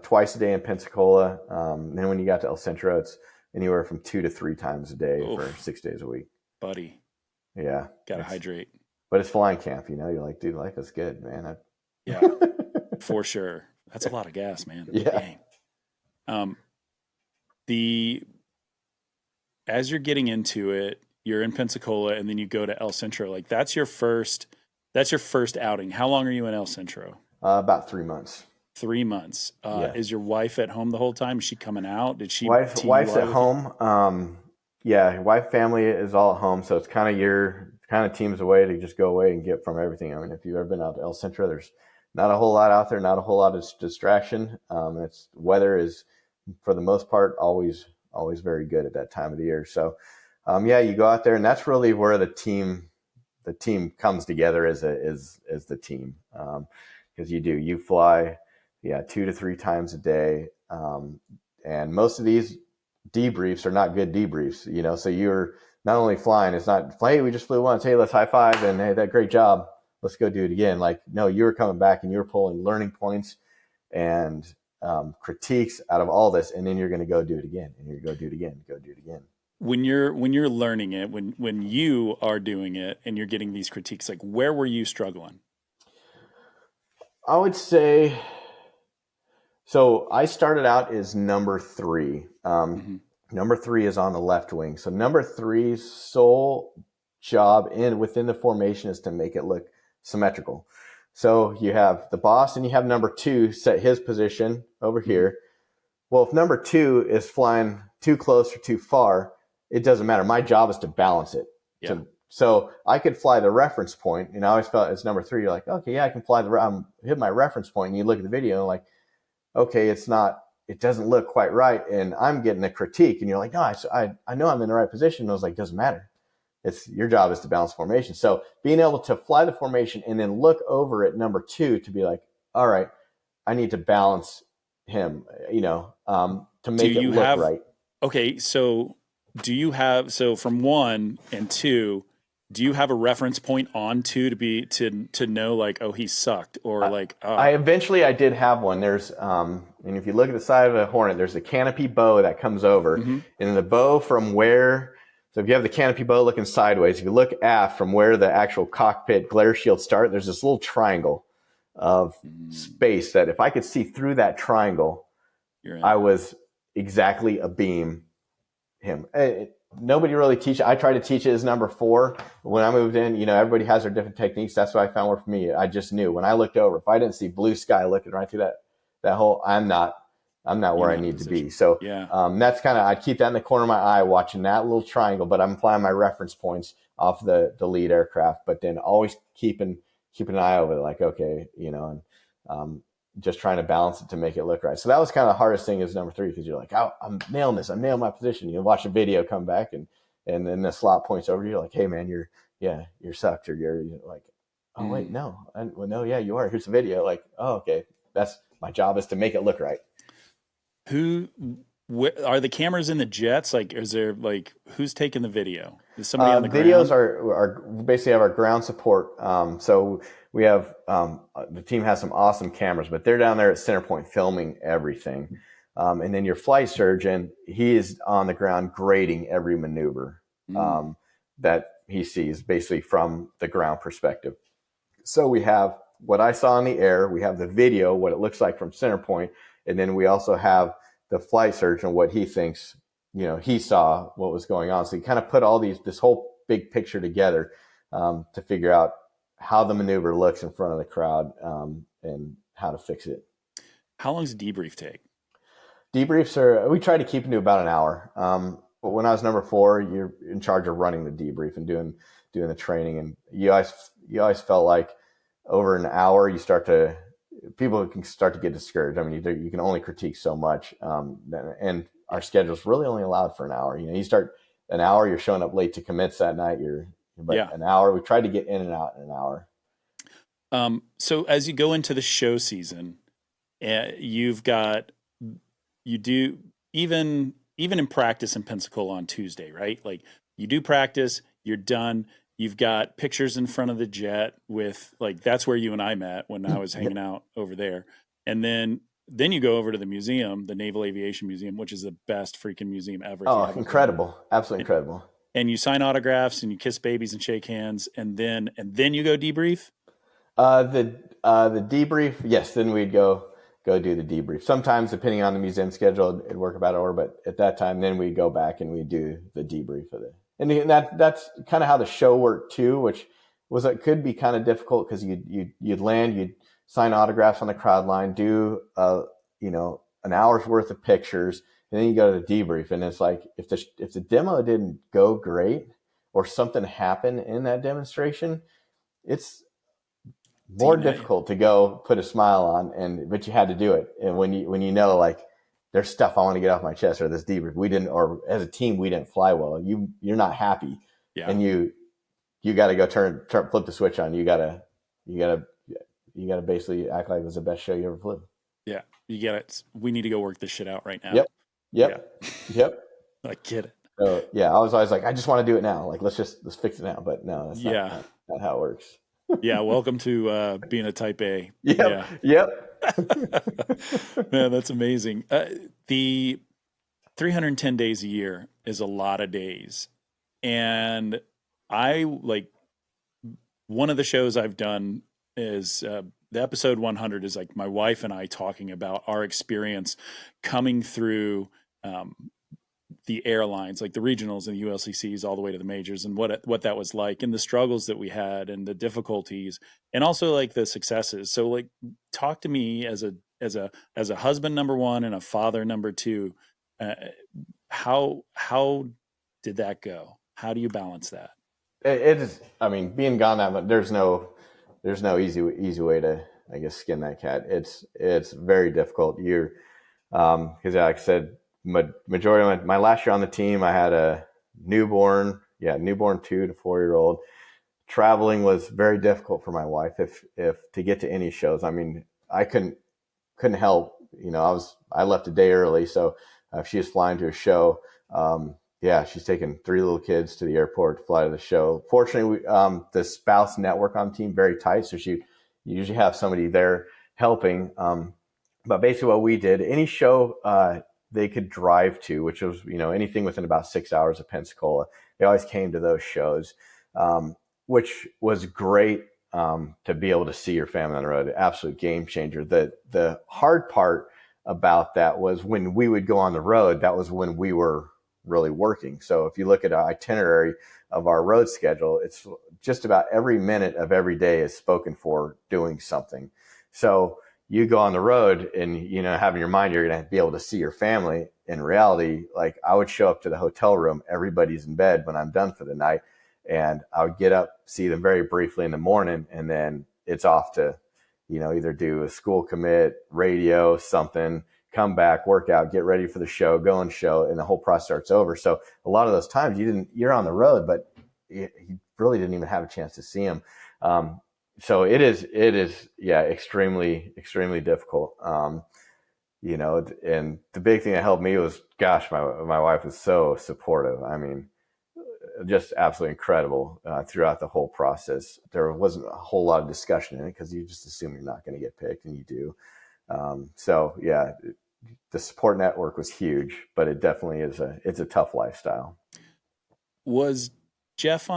twice a day in Pensacola. And then when you got to El Centro, it's anywhere from 2 to 3 times a day Oof. for 6 days a week. Buddy. Yeah. Gotta hydrate. But it's flying camp, you're like, dude, life is good, man. Yeah, for sure. That's a lot of gas, man. Yeah. Dang. As you're getting into it, you're in Pensacola and then you go to El Centro. Like that's your first outing. How long are you in El Centro? About 3 months. 3 months. Yeah. Is your wife at home the whole time? Is she coming out? Did she? Wife's at home. Wife family is all at home. So it's kind of teams away to just go away and get from everything. I mean, if you've ever been out to El Centro, there's not a whole lot out there, not a whole lot of distraction. It's weather is for the most part always very good at that time of the year. So you go out there, and that's really where the team comes together as the team. Because you fly 2 to 3 times a day. And most of these debriefs are not good debriefs, so you're not only flying, it's not, hey, we just flew once, hey, let's high five, and hey, that great job, let's go do it again. Like, no, you're coming back and you're pulling learning points and critiques out of all this, and then you're going to go do it again, and you're going to go do it again. When you're learning it, when you are doing it and you're getting these critiques, like where were you struggling? I would say, so I started out as number 3. Number 3 is on the left wing. So number 3's sole job within the formation is to make it look symmetrical. So you have the boss and you have number 2 set his position over here. Well, if number 2 is flying too close or too far, it doesn't matter. My job is to balance it. Yeah. So I could fly the reference point, and I always felt as number 3, you're like, okay, yeah, I can fly I'm hit my reference point, and you look at the video and like, okay, it doesn't look quite right, and I'm getting a critique, and you're like, no, I know I'm in the right position. And I was like, doesn't matter. It's your job is to balance formation. So being able to fly the formation and then look over at number 2 to be like, all right, I need to balance him, to make it look right. Okay, so from 1 and 2, do you have a reference point on 2 to know like, oh, he sucked, or like? Oh. I did have one. There's and if you look at the side of a Hornet, there's a canopy bow that comes over, and the bow from where. So if you have the canopy bow looking sideways, if you look aft from where the actual cockpit glare shields start, there's this little triangle of space that if I could see through that triangle, I was exactly abeam him. Nobody really teaches. I try to teach it as number 4. When I moved in, everybody has their different techniques. That's what I found worked for me. I just knew when I looked over, if I didn't see blue sky looking right through that hole, I'm not where I need to be. So that's kind of, I keep that in the corner of my eye, watching that little triangle, but I'm flying my reference points off the lead aircraft, but then always keeping an eye over it, like, okay, and just trying to balance it to make it look right. So that was kind of the hardest thing as number 3, because you're like, oh, I'm nailing this. I'm nailing my position. You watch a video come back and then the slot points over to you like, hey man, you're sucked, or you're like, oh wait, no. No, yeah, you are. Here's the video. Like, oh, okay. That's my job, is to make it look right. Are the cameras in the jets? Like, is there like, who's taking the video? Is somebody on the videos ground? are basically have our ground support. So we have, the team has some awesome cameras, but they're down there at center point filming everything. And then your flight surgeon, he is on the ground grading every maneuver that he sees, basically from the ground perspective. So we have what I saw in the air, we have the video, what it looks like from center point, and then we also have the flight surgeon, what he thinks, he saw what was going on. So you kind of put all this whole big picture together to figure out how the maneuver looks in front of the crowd and how to fix it. How long does a debrief take? Debriefs we try to keep them to about an hour. But when I was number 4, you're in charge of running the debrief and doing the training. And you always felt like over an hour, people can start to get discouraged. I mean, you can only critique so much. And our schedule's really only allowed for an hour. You start an hour, you're showing up late to commits that night. An hour, we tried to get in and out in an hour. So as you go into the show season, you do even in practice in Pensacola on Tuesday, right? Like you do practice, you're done. You've got pictures in front of the jet with, like, that's where you and I met when I was hanging out over there. And then then you go over to the museum, the Naval Aviation Museum, which is the best freaking museum ever. Oh, incredible. Absolutely incredible. And you sign autographs and you kiss babies and shake hands, and then you go debrief. The debrief, yes. Then we'd go do the debrief. Sometimes, depending on the museum schedule, it'd work about an hour. But at that time, then we'd go back and we'd do the debrief of it. And that's kind of how the show worked too, which was it could be kind of difficult because you'd land, you'd sign autographs on the crowd line, do an hour's worth of pictures, and then you go to the debrief. And it's like if the demo didn't go great or something happened in that demonstration, it's more difficult to go put a smile on, but you had to do it. And when you know, like, there's stuff I want to get off my chest, or this debrief, or as a team, we didn't fly well. You're not happy, and you got to go flip the switch on. You got to basically act like it was the best show you ever flew. Yeah, you get it. We need to go work this shit out right now. Yep. I get it. So yeah, I was always like, I just want to do it now. Like, let's fix it now. But no, that's not how it works. Yeah, welcome to being a Type A. Yep. Man, that's amazing. The 310 days a year is a lot of days. And one of the shows I've done is the episode 100 is like my wife and I talking about our experience coming through the airlines, like the regionals and the ULCCs all the way to the majors, and what that was like, and the struggles that we had and the difficulties, and also like the successes. So like, talk to me as a husband, number one, and a father, number two. How did that go? How do you balance that? It is, I mean, being gone that much, there's no easy way to, I guess, skin that cat. It's very difficult. Because like I said, majority of my last year on the team, I had a newborn 2 to 4 year old. Traveling was very difficult for my wife. If to get to any shows, I mean, I couldn't help. I left a day early, so if she was flying to a show, she's taking 3 little kids to the airport to fly to the show. Fortunately, the spouse network on the team very tight, so you usually have somebody there helping. But basically, what we did, any show they could drive to, which was anything within about 6 hours of Pensacola, they always came to those shows, which was great to be able to see your family on the road. Absolute game changer. The hard part about that was when we would go on the road, that was when we were really working. So if you look at our itinerary of our road schedule, it's just about every minute of every day is spoken for doing something. So you go on the road and, have in your mind, you're going to be able to see your family. In reality, like, I would show up to the hotel room, everybody's in bed when I'm done for the night, and I would get up, see them very briefly in the morning, and then it's off to, either do a school commit, radio, something, come back, work out, get ready for the show, go and show, and the whole process starts over. So a lot of those times you're on the road, but you really didn't even have a chance to see them. So it is, extremely, extremely difficult. And the big thing that helped me was, gosh, my wife was so supportive. I mean, just absolutely incredible throughout the whole process. There wasn't a whole lot of discussion in it because you just assume you're not going to get picked, and you do. The support network was huge, but it definitely it's a tough lifestyle. Was Jeff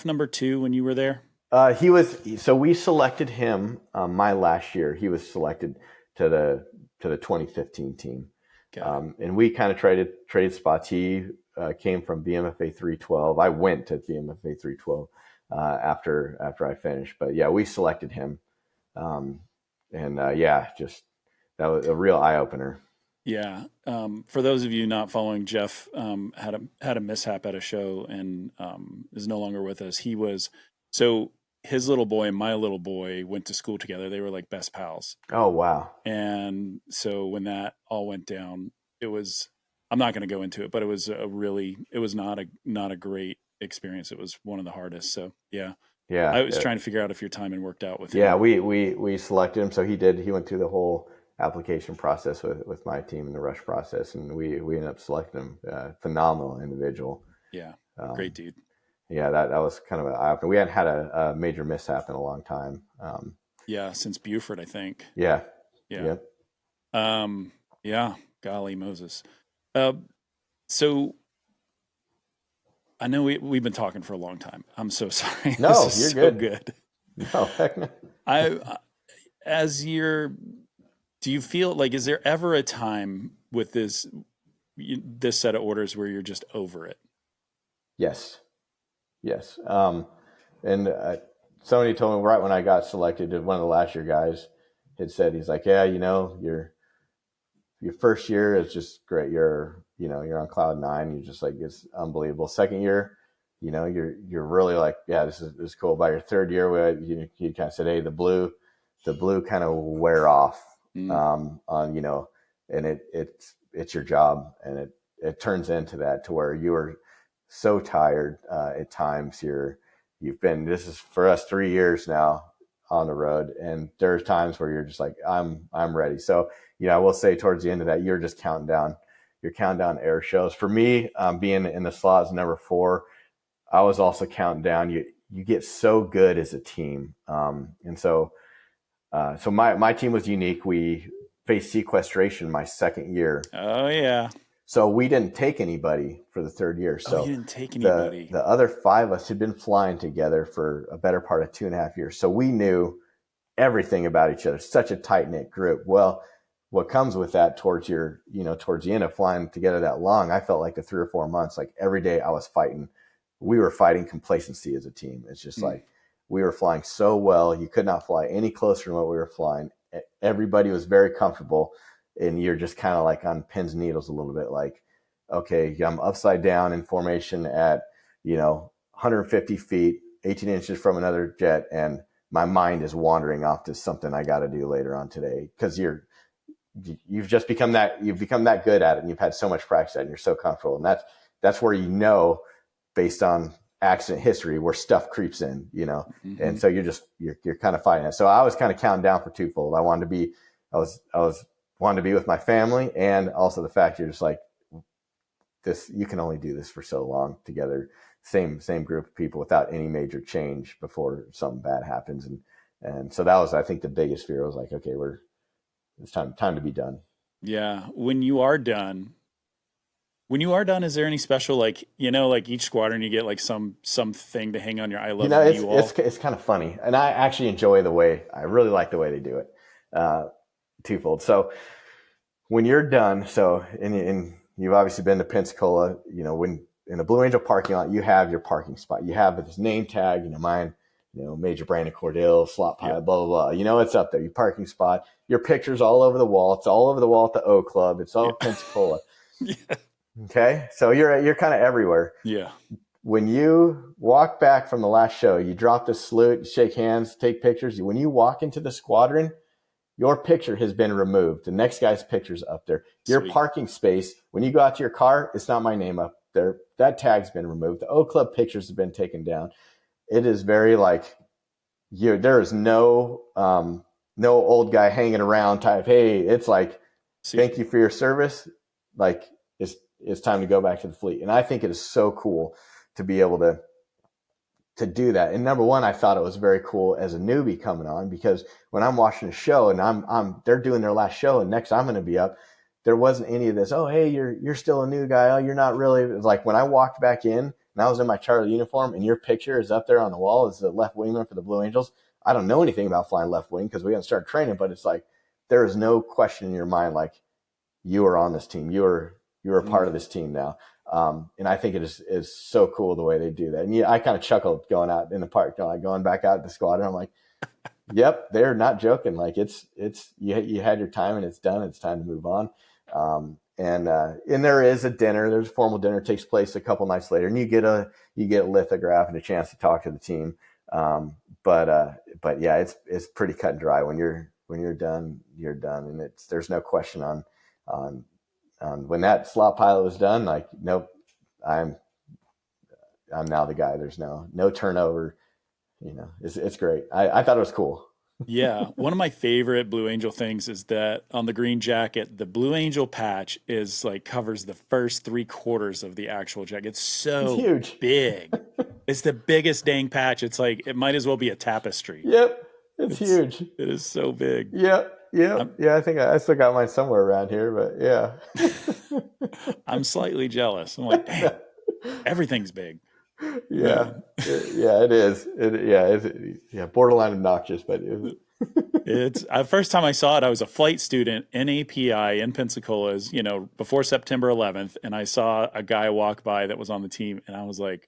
number 2 when you were there? So we selected him my last year. He was selected to the 2015 team. And we kind of traded spots. He came from BMFA 312. I went to BMFA 312 after I finished. But yeah, we selected him. Just that was a real eye opener. Yeah. For those of you not following, Jeff had a mishap at a show and is no longer with us. His little boy and my little boy went to school together. They were like best pals. Oh, wow. And so when that all went down, I'm not going to go into it, but it was not a great experience. It was one of the hardest. So yeah. Yeah. I was trying to figure out if your timing worked out with him. Yeah, we selected him. So he went through the whole application process with my team in the rush process, and we ended up selecting him. Phenomenal individual. Yeah. Great dude. Yeah, that was kind of an eye-opener. We hadn't had a major mishap in a long time. Since Buford, I think. Yeah. Yeah. Yeah, golly Moses. Uh, so I know we've been talking for a long time. I'm so sorry. This No, is you're so good. good. No, heck no. I, as you're, do you feel like, is there ever a time with this set of orders where you're just over it? Yes. Yes. And somebody told me right when I got selected, one of the last year guys had said, he's like, yeah, your first year is just great. You're on cloud nine. You're just like, it's unbelievable. Second year, you're really like, yeah, this is cool. By your third year, where you kind of said, hey, the blue kind of wear off, on, and it's your job. And it turns into that, to where you are so tired, at times. This is for us 3 years now on the road. And there's times where you're just like, I'm ready. So, I will say towards the end of that, you're just counting down air shows. For me, being in the slots number 4, I was also counting down. You get so good as a team. And so my team was unique. We faced sequestration my second year. Oh yeah. So we didn't take anybody for the third year. So you didn't take anybody. The other 5 of us had been flying together for a better part of 2.5 years. So we knew everything about each other. Such a tight knit group. Well, what comes with that towards the end of flying together that long, I felt like the 3 or 4 months, like every day I was fighting. We were fighting complacency as a team. It's just like we were flying so well. You could not fly any closer than what we were flying. Everybody was very comfortable, and you're just kind of like on pins and needles a little bit. Like, okay, I'm upside down in formation at 150 feet, 18 inches from another jet, and my mind is wandering off to something I got to do later on today, because you've become that good at it, and you've had so much practice at it, and you're so comfortable. And that's where, based on accident history, where stuff creeps in, and so you're kind of fighting it. So I was kind of counting down for twofold. I wanted to be with my family, and also the fact you're just like, this, you can only do this for so long together, same group of people, without any major change before something bad happens. And so that was, I think, the biggest fear. I was like, okay, it's time to be done. Yeah. When you are done, is there any special, like each squadron you get like something to hang on your I love you all? It's kind of funny, and I actually enjoy I really like the way they do it. Twofold. So when you're done, and you've obviously been to Pensacola, when in a Blue Angel parking lot, you have your parking spot. You have this name tag, mine, Major Brandon Cordill, slot pilot, blah, blah, blah. It's up there, your parking spot. Your picture's all over the wall. It's all over the wall at the O Club. It's all Pensacola. Yeah. Okay. So you're kind of everywhere. Yeah. When you walk back from the last show, you drop the salute, shake hands, take pictures. When you walk into the squadron, your picture has been removed. The next guy's picture's up there. Your parking space, when you go out to your car, it's not my name up there. That tag's been removed. The O Club pictures have been taken down. It is very like, there is no old guy hanging around type. Hey, it's like, thank you for your service. Like, it's time to go back to the fleet. And I think it is so cool to be able to do that. And number one, I thought it was very cool as a newbie coming on, because when I'm watching a show and they're doing their last show and next I'm going to be up, there wasn't any of this. Oh, hey, you're still a new guy. Oh, you're not really. It was like when I walked back in and I was in my Charlie uniform and your picture is up there on the wall as the left wingman for the Blue Angels. I don't know anything about flying left wing because we haven't started training, but it's like, there is no question in your mind. Like, you are on this team. You're a part of this team now. And I think it is so cool the way they do that. And I kind of chuckled going out in the park, going back out to the squadron. I'm like, yep, they're not joking. Like, you had your time and it's done. It's time to move on. And there is a dinner. There's a formal dinner takes place a couple nights later, and you get a lithograph and a chance to talk to the team. But yeah, it's pretty cut and dry. When you're done, you're done, and there's no question on when that slot pilot was done. Like, nope, I'm now the guy. There's no turnover. It's great. I thought it was cool. Yeah. One of my favorite Blue Angel things is that on the green jacket, the Blue Angel patch is like covers the first 3/4 of the actual jacket. It's huge. Big. It's the biggest dang patch. It's like, it might as well be a tapestry. Yep. It's huge. It is so big. Yep. Yeah. Yeah. I think I still got mine somewhere around here, but yeah. I'm slightly jealous. I'm like, dang, everything's big. Yeah. Yeah, it is. Yeah. Borderline obnoxious, but It's first time I saw it, I was a flight student in API in Pensacola's, before September 11th, and I saw a guy walk by that was on the team, and I was like,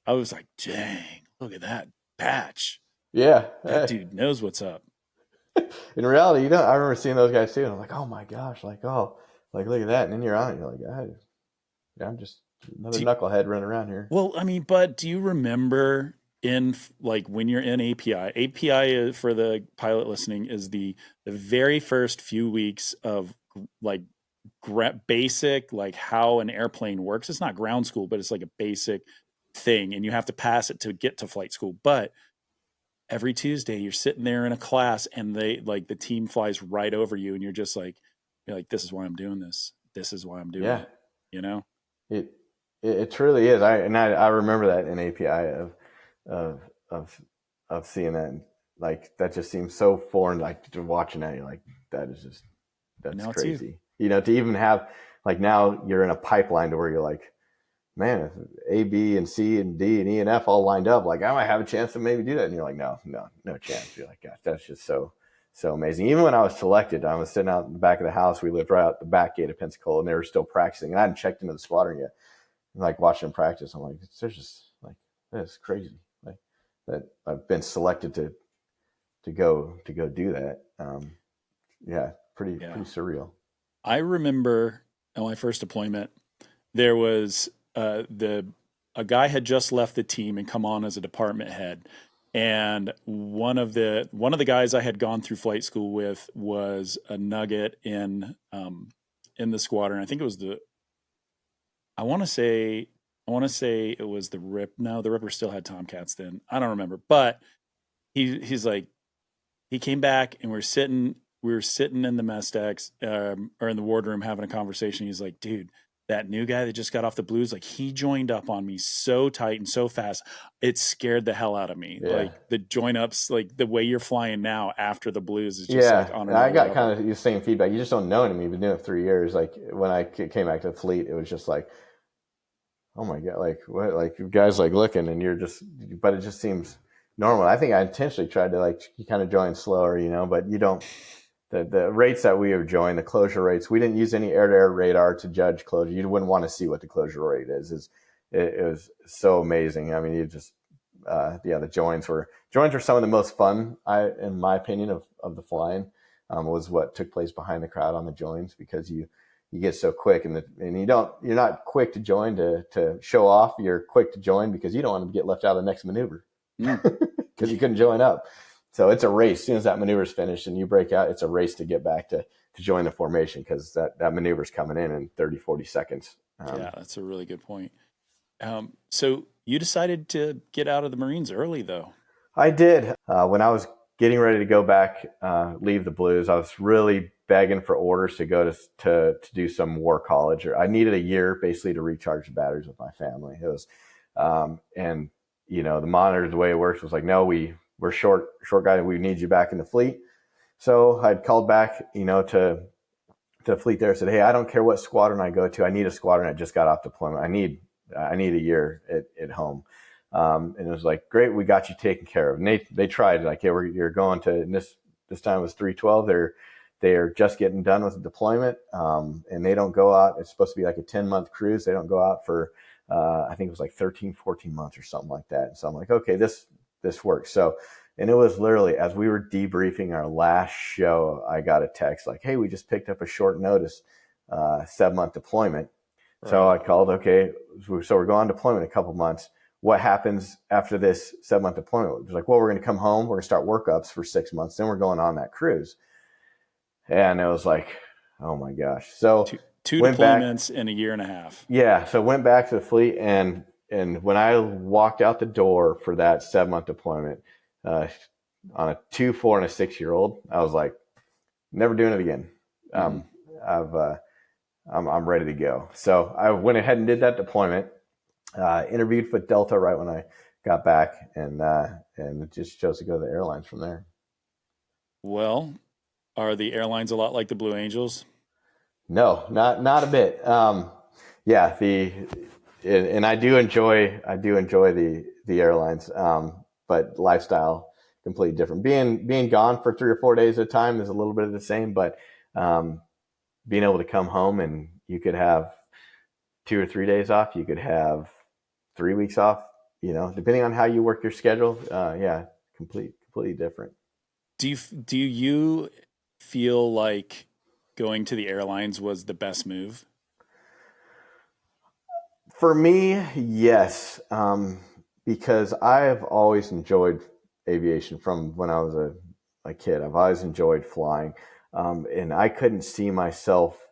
dang, look at that patch. yeah. That dude knows what's up. In reality, I remember seeing those guys too, and I'm like, oh my gosh, like, look at that. And then you're on it, you're like, I'm just another knucklehead running around here. Well, I mean, but do you remember when you're in API for the pilot listening is the very first few weeks of like basic, like how an airplane works. It's not ground school, but it's like a basic thing, and you have to pass it to get to flight school. But every Tuesday you're sitting there in a class, and the team flies right over you, and you're like, this is why I'm doing this. This is why I'm doing it. It truly is. I remember that in API of seeing that, and like that just seems so foreign. Like to watching that, you're like, that's crazy. To even have like now you're in a pipeline to where you're like, man, if A, B, and C, and D, and E, and F all lined up, like I might have a chance to maybe do that. And you're like, no chance. You're like, gosh, that's just so amazing. Even when I was selected, I was sitting out in the back of the house. We lived right out the back gate of Pensacola, and they were still practicing. And I hadn't checked into the squadron yet. And, like watching them practice, I'm like, there's just like, that's crazy. Like that I've been selected to go do that. Pretty surreal. I remember on my first deployment, there was a guy had just left the team and come on as a department head, and one of the guys I had gone through flight school with was a nugget in the squadron. I think it was I want to say it was the Rip. No, the Ripper still had Tomcats then. I don't remember, but he's like, he came back and we were sitting in the mess decks or in the wardroom having a conversation. He's like, dude, that new guy that just got off the Blues, like he joined up on me so tight and so fast, it scared the hell out of me. Yeah. Like the join ups, like the way you're flying now after the Blues is just like on another I got level. kind of the same feedback. You just don't know him. You've been doing it 3 years. Like when I came back to the fleet, it was just like, oh my God, like what, like you guys like looking and you're just, but it just seems normal. I think I intentionally tried to like kind of join slower, but you don't. The rates that we have joined, the closure rates, we didn't use any air-to-air radar to judge closure. You wouldn't want to see what the closure rate is. It was so amazing. I mean, you just, the joins were some of the most fun, in my opinion, of the flying, was what took place behind the crowd on the joins, because you get so quick and you're not quick to join to show off. You're quick to join because you don't want to get left out of the next maneuver because you couldn't join up. So it's a race. As soon as that maneuver is finished and you break out, it's a race to get back to join the formation, because that maneuver is coming in 30, 40 seconds. Yeah, that's a really good point. So you decided to get out of the Marines early, though. I did. When I was getting ready to go back, leave the Blues, I was really begging for orders to go to do some war college. I needed a year basically to recharge the batteries with my family. It was, and the monitor, the way it works was like, no, we're short guy. We need you back in the fleet. So I'd called back, to the fleet there, said, hey, I don't care what squadron I go to. I need a squadron that just got off deployment. I need a year at home. And it was like, great, we got you taken care of. And they tried, like, hey, you're going to, and this time it was 312. They're just getting done with the deployment. And they don't go out. It's supposed to be like a 10-month cruise. They don't go out for, I think it was like 13, 14 months or something like that. And so I'm like, okay, this works. So, and it was literally as we were debriefing our last show, I got a text like, hey, we just picked up a short notice, 7-month deployment. Right. So I called, okay, so we're going on deployment in a couple months. What happens after this 7-month deployment? It was like, well, we're going to come home. We're going to start workups for 6 months. Then we're going on that cruise. And it was like, oh my gosh. So two deployments in a year and a half. Yeah. So went back to the fleet, and when I walked out the door for that 7-month deployment, on a 2, 4, and a 6-year-old, I was like, never doing it again. I'm ready to go. So I went ahead and did that deployment, interviewed with Delta right when I got back, and just chose to go to the airlines from there. Well, Are the airlines a lot like the Blue Angels? No, not a bit. Yeah, and I do enjoy the airlines, but lifestyle completely different. Being gone for 3 or 4 days at a time is a little bit of the same, but being able to come home and you could have 2 or 3 days off, you could have 3 weeks off, depending on how you work your schedule. Yeah, completely different. Do you feel like going to the airlines was the best move? For me, yes, because I've always enjoyed aviation from when I was a kid. I've always enjoyed flying, and I couldn't see myself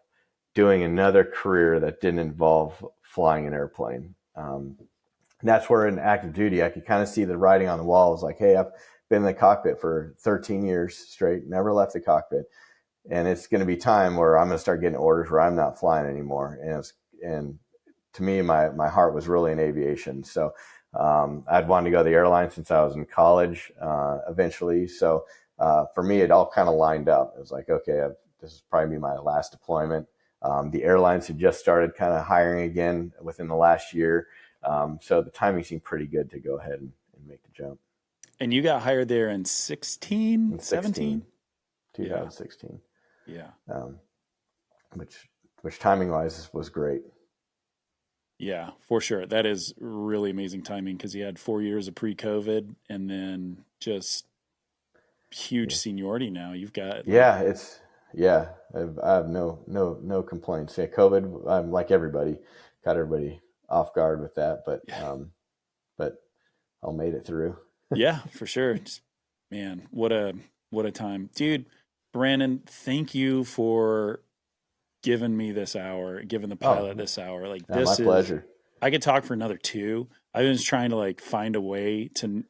doing another career that didn't involve flying an airplane. And that's where in active duty, I could kind of see the writing on the wall. It's like, hey, I've been in the cockpit for 13 years straight, never left the cockpit. And it's going to be time where I'm going to start getting orders where I'm not flying anymore. And to me, my heart was really in aviation. So I'd wanted to go to the airline since I was in college eventually. So for me, it all kind of lined up. It was like, okay, this is probably my last deployment. The airlines had just started kind of hiring again within the last year. So the timing seemed pretty good to go ahead and make the jump. And you got hired there in 17? 2016. Yeah. Which timing wise was great. Yeah, for sure. That is really amazing timing because he had 4 years of pre-COVID and then just huge seniority now. You've got I have no complaints. Yeah, COVID, I'm like everybody, caught everybody off guard with that, but I'll made it through. Yeah, for sure. Just, man, what a time. Dude, Brandon, thank you for giving me this hour, giving the pilot this hour. Like this is my pleasure. I could talk for another 2. I was trying to like find a way to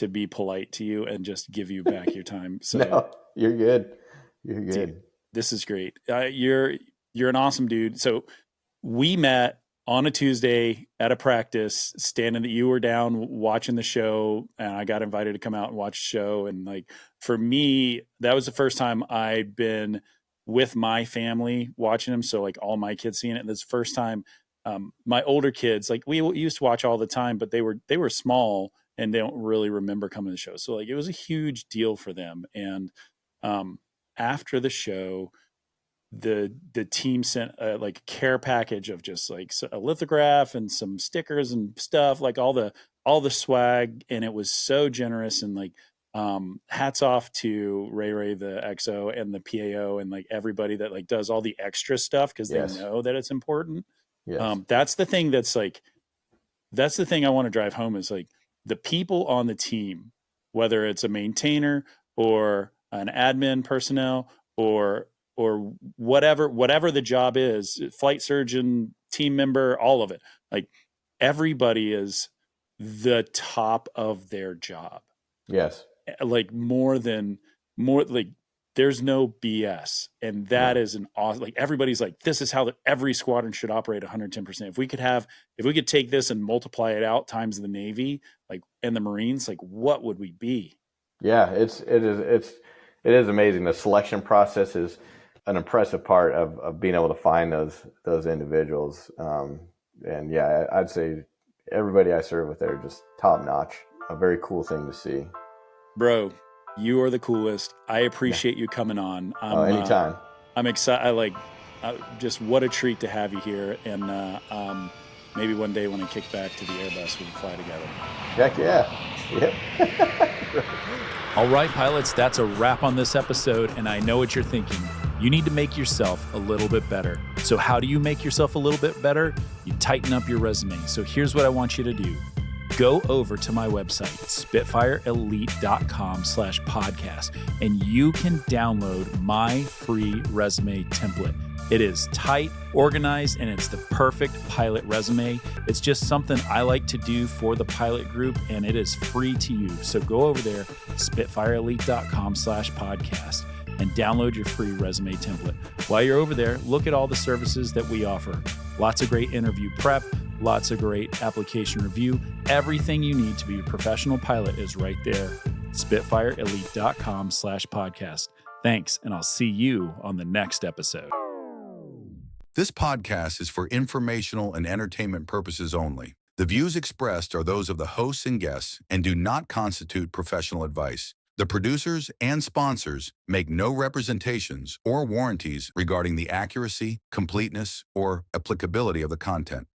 be polite to you and just give you back your time. So no, you're good. You're good. Dude, this is great. You're an awesome dude. So we met on a Tuesday at a practice, you were down watching the show, and I got invited to come out and watch the show. And like, for me, that was the first time I'd been with my family watching them. So like all my kids seeing it. And this first time, my older kids, like we used to watch all the time, but they were small and they don't really remember coming to the show. So like, it was a huge deal for them. And, after the show, the team sent a like care package of just like a lithograph and some stickers and stuff, like all the swag. And it was so generous. And like, hats off to Ray, the XO, and the PAO, and like everybody that like does all the extra stuff because they know that it's important. Yes. That's the thing I want to drive home is like the people on the team, whether it's a maintainer or an admin personnel or whatever the job is, flight surgeon, team member, all of it. Like everybody is the top of their job. Yes. Like more like there's no BS. And that is an awesome, like everybody's like, this is how every squadron should operate 110%. If we could take this and multiply it out times the Navy, like, and the Marines, like what would we be? Yeah, it is amazing. The selection process is an impressive part of being able to find those individuals. And yeah, I'd say everybody I serve with there just top notch. A very cool thing to see. Bro, you are the coolest. I appreciate you coming on. Anytime. I'm excited. Just what a treat to have you here. And maybe one day when I kick back to the Airbus, we can fly together. Heck yeah. Yep. All right, pilots, that's a wrap on this episode. And I know what you're thinking. You need to make yourself a little bit better. So how do you make yourself a little bit better? You tighten up your resume. So here's what I want you to do. Go over to my website, spitfireelite.com/podcast, and you can download my free resume template. It is tight, organized, and it's the perfect pilot resume. It's just something I like to do for the pilot group, and it is free to you. So go over there, spitfireelite.com/podcast, and download your free resume template. While you're over there, look at all the services that we offer. Lots of great interview prep, lots of great application review. Everything you need to be a professional pilot is right there. spitfireelite.com/podcast. Thanks, and I'll see you on the next episode. This podcast is for informational and entertainment purposes only. The views expressed are those of the hosts and guests and do not constitute professional advice. The producers and sponsors make no representations or warranties regarding the accuracy, completeness, or applicability of the content.